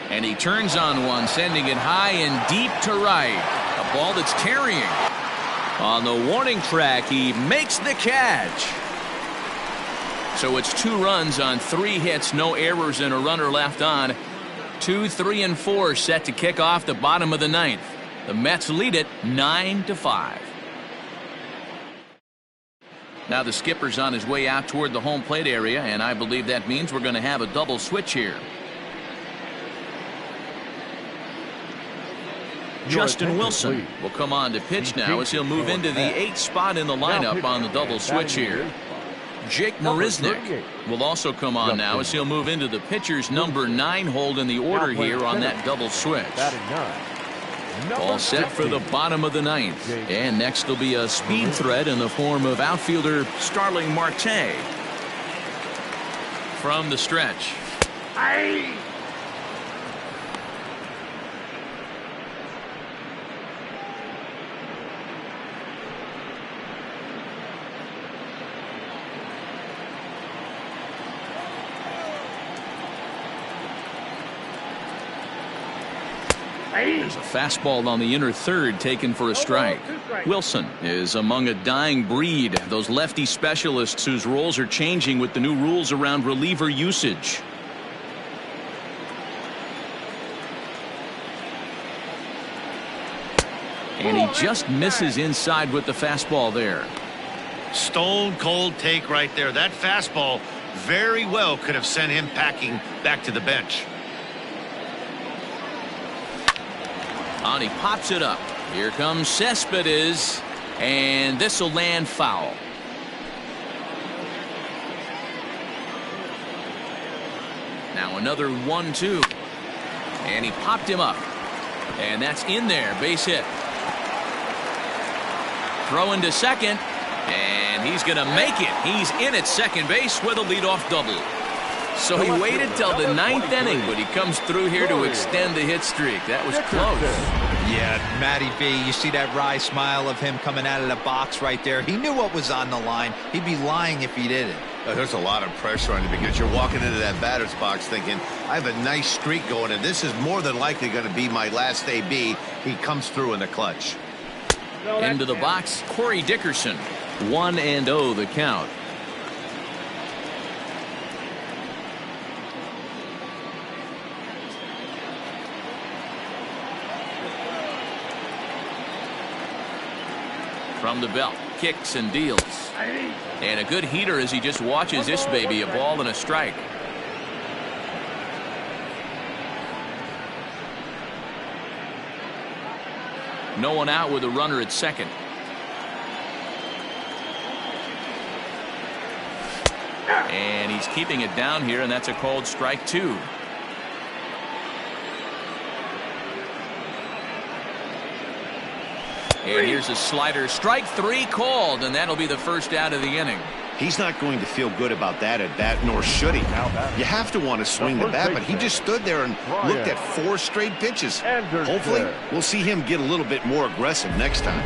And he turns on one, sending it high and deep to right. A ball that's carrying. On the warning track, he makes the catch. So it's 2 runs on 3 hits, no errors, and a runner left on. 2, 3, and 4 set to kick off the bottom of the 9th. The Mets lead it 9-5. Now the skipper's on his way out toward the home plate area, and I believe that means we're going to have a double switch here. Justin Wilson will come on to pitch now as he'll move into the 8th spot in the lineup on the double switch here. Jake Marisnick will also come on now as he'll move into the pitcher's number 9 hold in the order here on that double switch. All set for the bottom of the 9th. And next will be a speed threat in the form of outfielder Starling Marte from the stretch. There's a fastball on the inner third taken for a strike. Wilson is among a dying breed, those lefty specialists whose roles are changing with the new rules around reliever usage. And he just misses inside with the fastball there. Stone cold take right there. That fastball very well could have sent him packing back to the bench. And he pops it up. Here comes Cespedes, and this will land foul. Now another 1-2, and he popped him up, and that's in there. Base hit. Throw into second, and he's going to make it. He's in at second base with a leadoff double. So he waited till the 9th inning, but he comes through here to extend the hit streak. That was close. Yeah, Matty B, you see that wry smile of him coming out of the box right there. He knew what was on the line. He'd be lying if he didn't. There's a lot of pressure on you because you're walking into that batter's box thinking, I have a nice streak going, and this is more than likely going to be my last AB. He comes through in the clutch. Into the box, Corey Dickerson. 1-0 the count. From the belt, kicks and deals. And a good heater as he just watches this baby, a ball and a strike. No one out with a runner at second. And he's keeping it down here, and that's a called strike 2. And here's a slider, strike 3 called, and that'll be the first out of the inning. He's not going to feel good about that at bat, nor should he. You have to want to swing the bat, but he just stood there and looked at 4 straight pitches. Hopefully, we'll see him get a little bit more aggressive next time.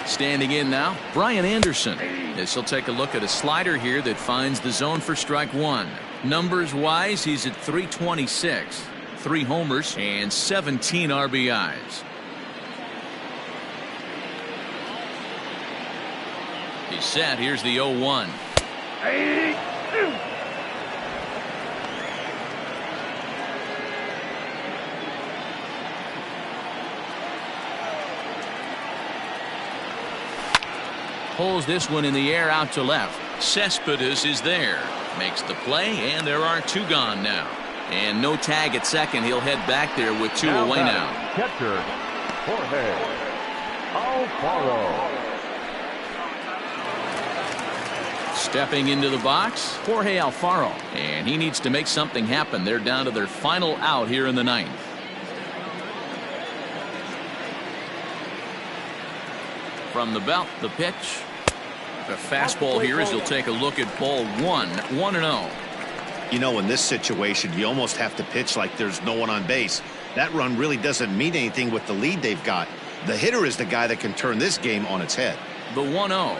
Standing in now, Brian Anderson. As he'll take a look at a slider here that finds the zone for strike 1. Numbers-wise, he's at 326. 3 homers and 17 RBIs. He's set. Here's the 0-1. Pulls this one in the air out to left. Cespedes is there. Makes the play, and there are 2 gone now. And no tag at second. He'll head back there with 2 away now. Catcher, Jorge Alfaro. Stepping into the box, Jorge Alfaro. And he needs to make something happen. They're down to their final out here in the 9th. From the belt, the pitch. The fastball here as he'll take a look at ball 1. 1-0. You know, in this situation, you almost have to pitch like there's no one on base. That run really doesn't mean anything with the lead they've got. The hitter is the guy that can turn this game on its head. The 1-0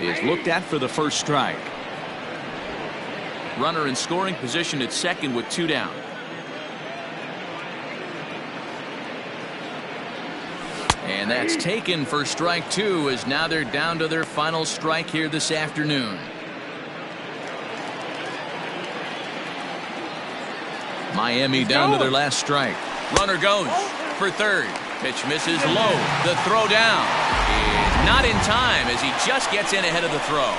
is looked at for the first strike. Runner in scoring position at second with 2 down. And that's taken for strike 2 as now they're down to their final strike here this afternoon. Miami down to their last strike. Runner goes for third. Pitch misses low. The throw down is not in time as he just gets in ahead of the throw.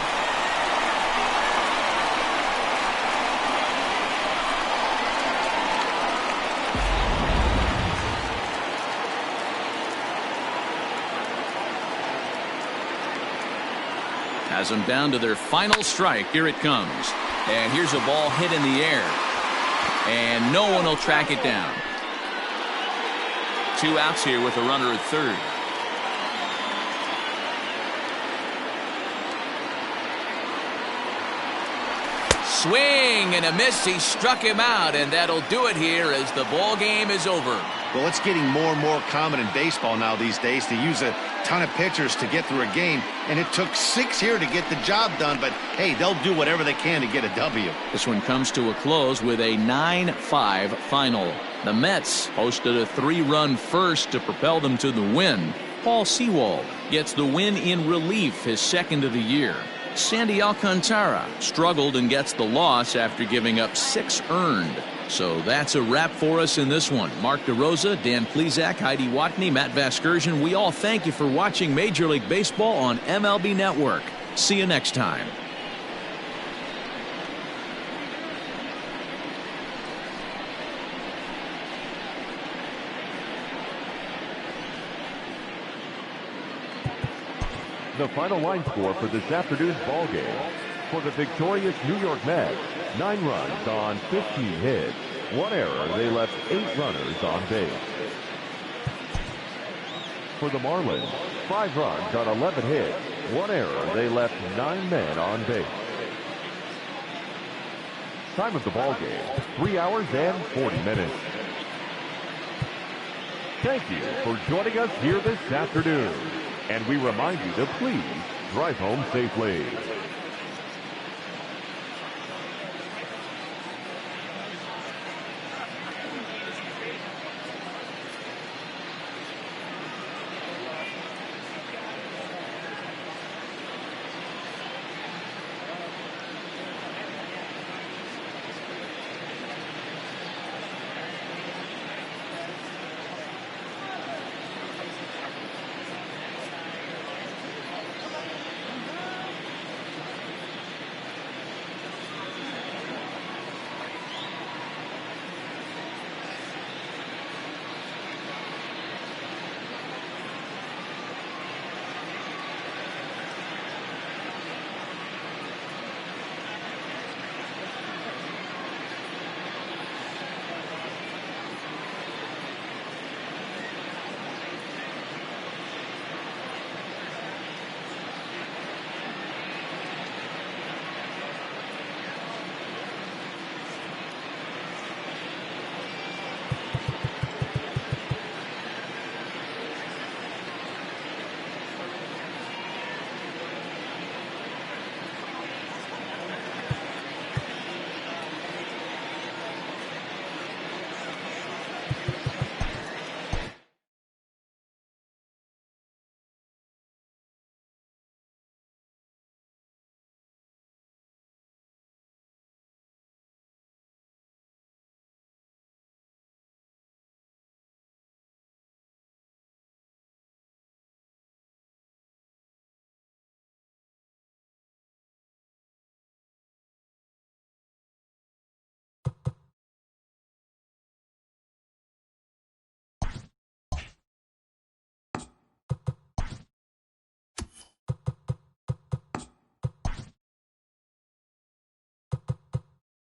Has them down to their final strike. Here it comes. And here's a ball hit in the air. And no one will track it down. 2 outs here with a runner at third. Swing and a miss. He struck him out, and that'll do it here as the ball game is over. Well, it's getting more and more common in baseball now these days to use a ton of pitchers to get through a game, and it took 6 here to get the job done, but hey, they'll do whatever they can to get a W. This one comes to a close with a 9-5 final. The Mets posted a 3-run first to propel them to the win. Paul Sewald gets the win in relief, his second of the year. Sandy Alcantara struggled and gets the loss after giving up 6 earned. So that's a wrap for us in this one. Mark DeRosa, Dan Plesac, Heidi Watney, Matt Vasgersian. We all thank you for watching Major League Baseball on MLB Network. See you next time. The final line score for this afternoon's ball game. For the victorious New York Mets, 9 runs on 15 hits. 1 error, they left 8 runners on base. For the Marlins, 5 runs on 11 hits. 1 error, they left 9 men on base. Time of the ball game, 3 hours and 40 minutes. Thank you for joining us here this afternoon. And we remind you to please drive home safely.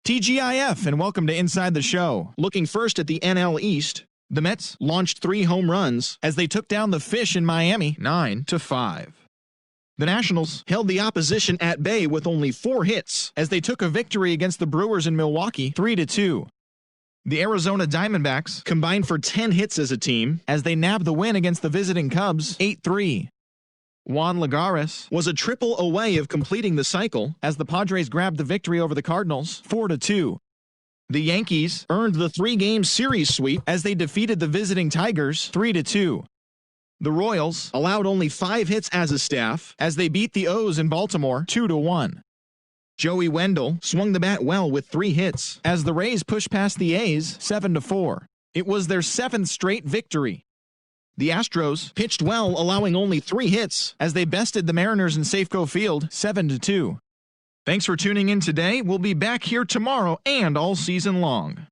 TGIF, and welcome to Inside the Show. Looking first at the NL East, the Mets launched 3 home runs as they took down the Fish in Miami 9-5. The Nationals held the opposition at bay with only 4 hits as they took a victory against the Brewers in Milwaukee 3-2. The Arizona Diamondbacks combined for 10 hits as a team as they nabbed the win against the visiting Cubs 8-3. Juan Lagares was a triple away of completing the cycle as the Padres grabbed the victory over the Cardinals 4-2. The Yankees earned the 3-game series sweep as they defeated the visiting Tigers 3-2. The Royals allowed only 5 hits as a staff as they beat the O's in Baltimore 2-1. Joey Wendell swung the bat well with 3 hits as the Rays pushed past the A's 7-4. It was their 7th straight victory. The Astros pitched well, allowing only 3 hits as they bested the Mariners in Safeco Field 7-2. Thanks for tuning in today. We'll be back here tomorrow and all season long.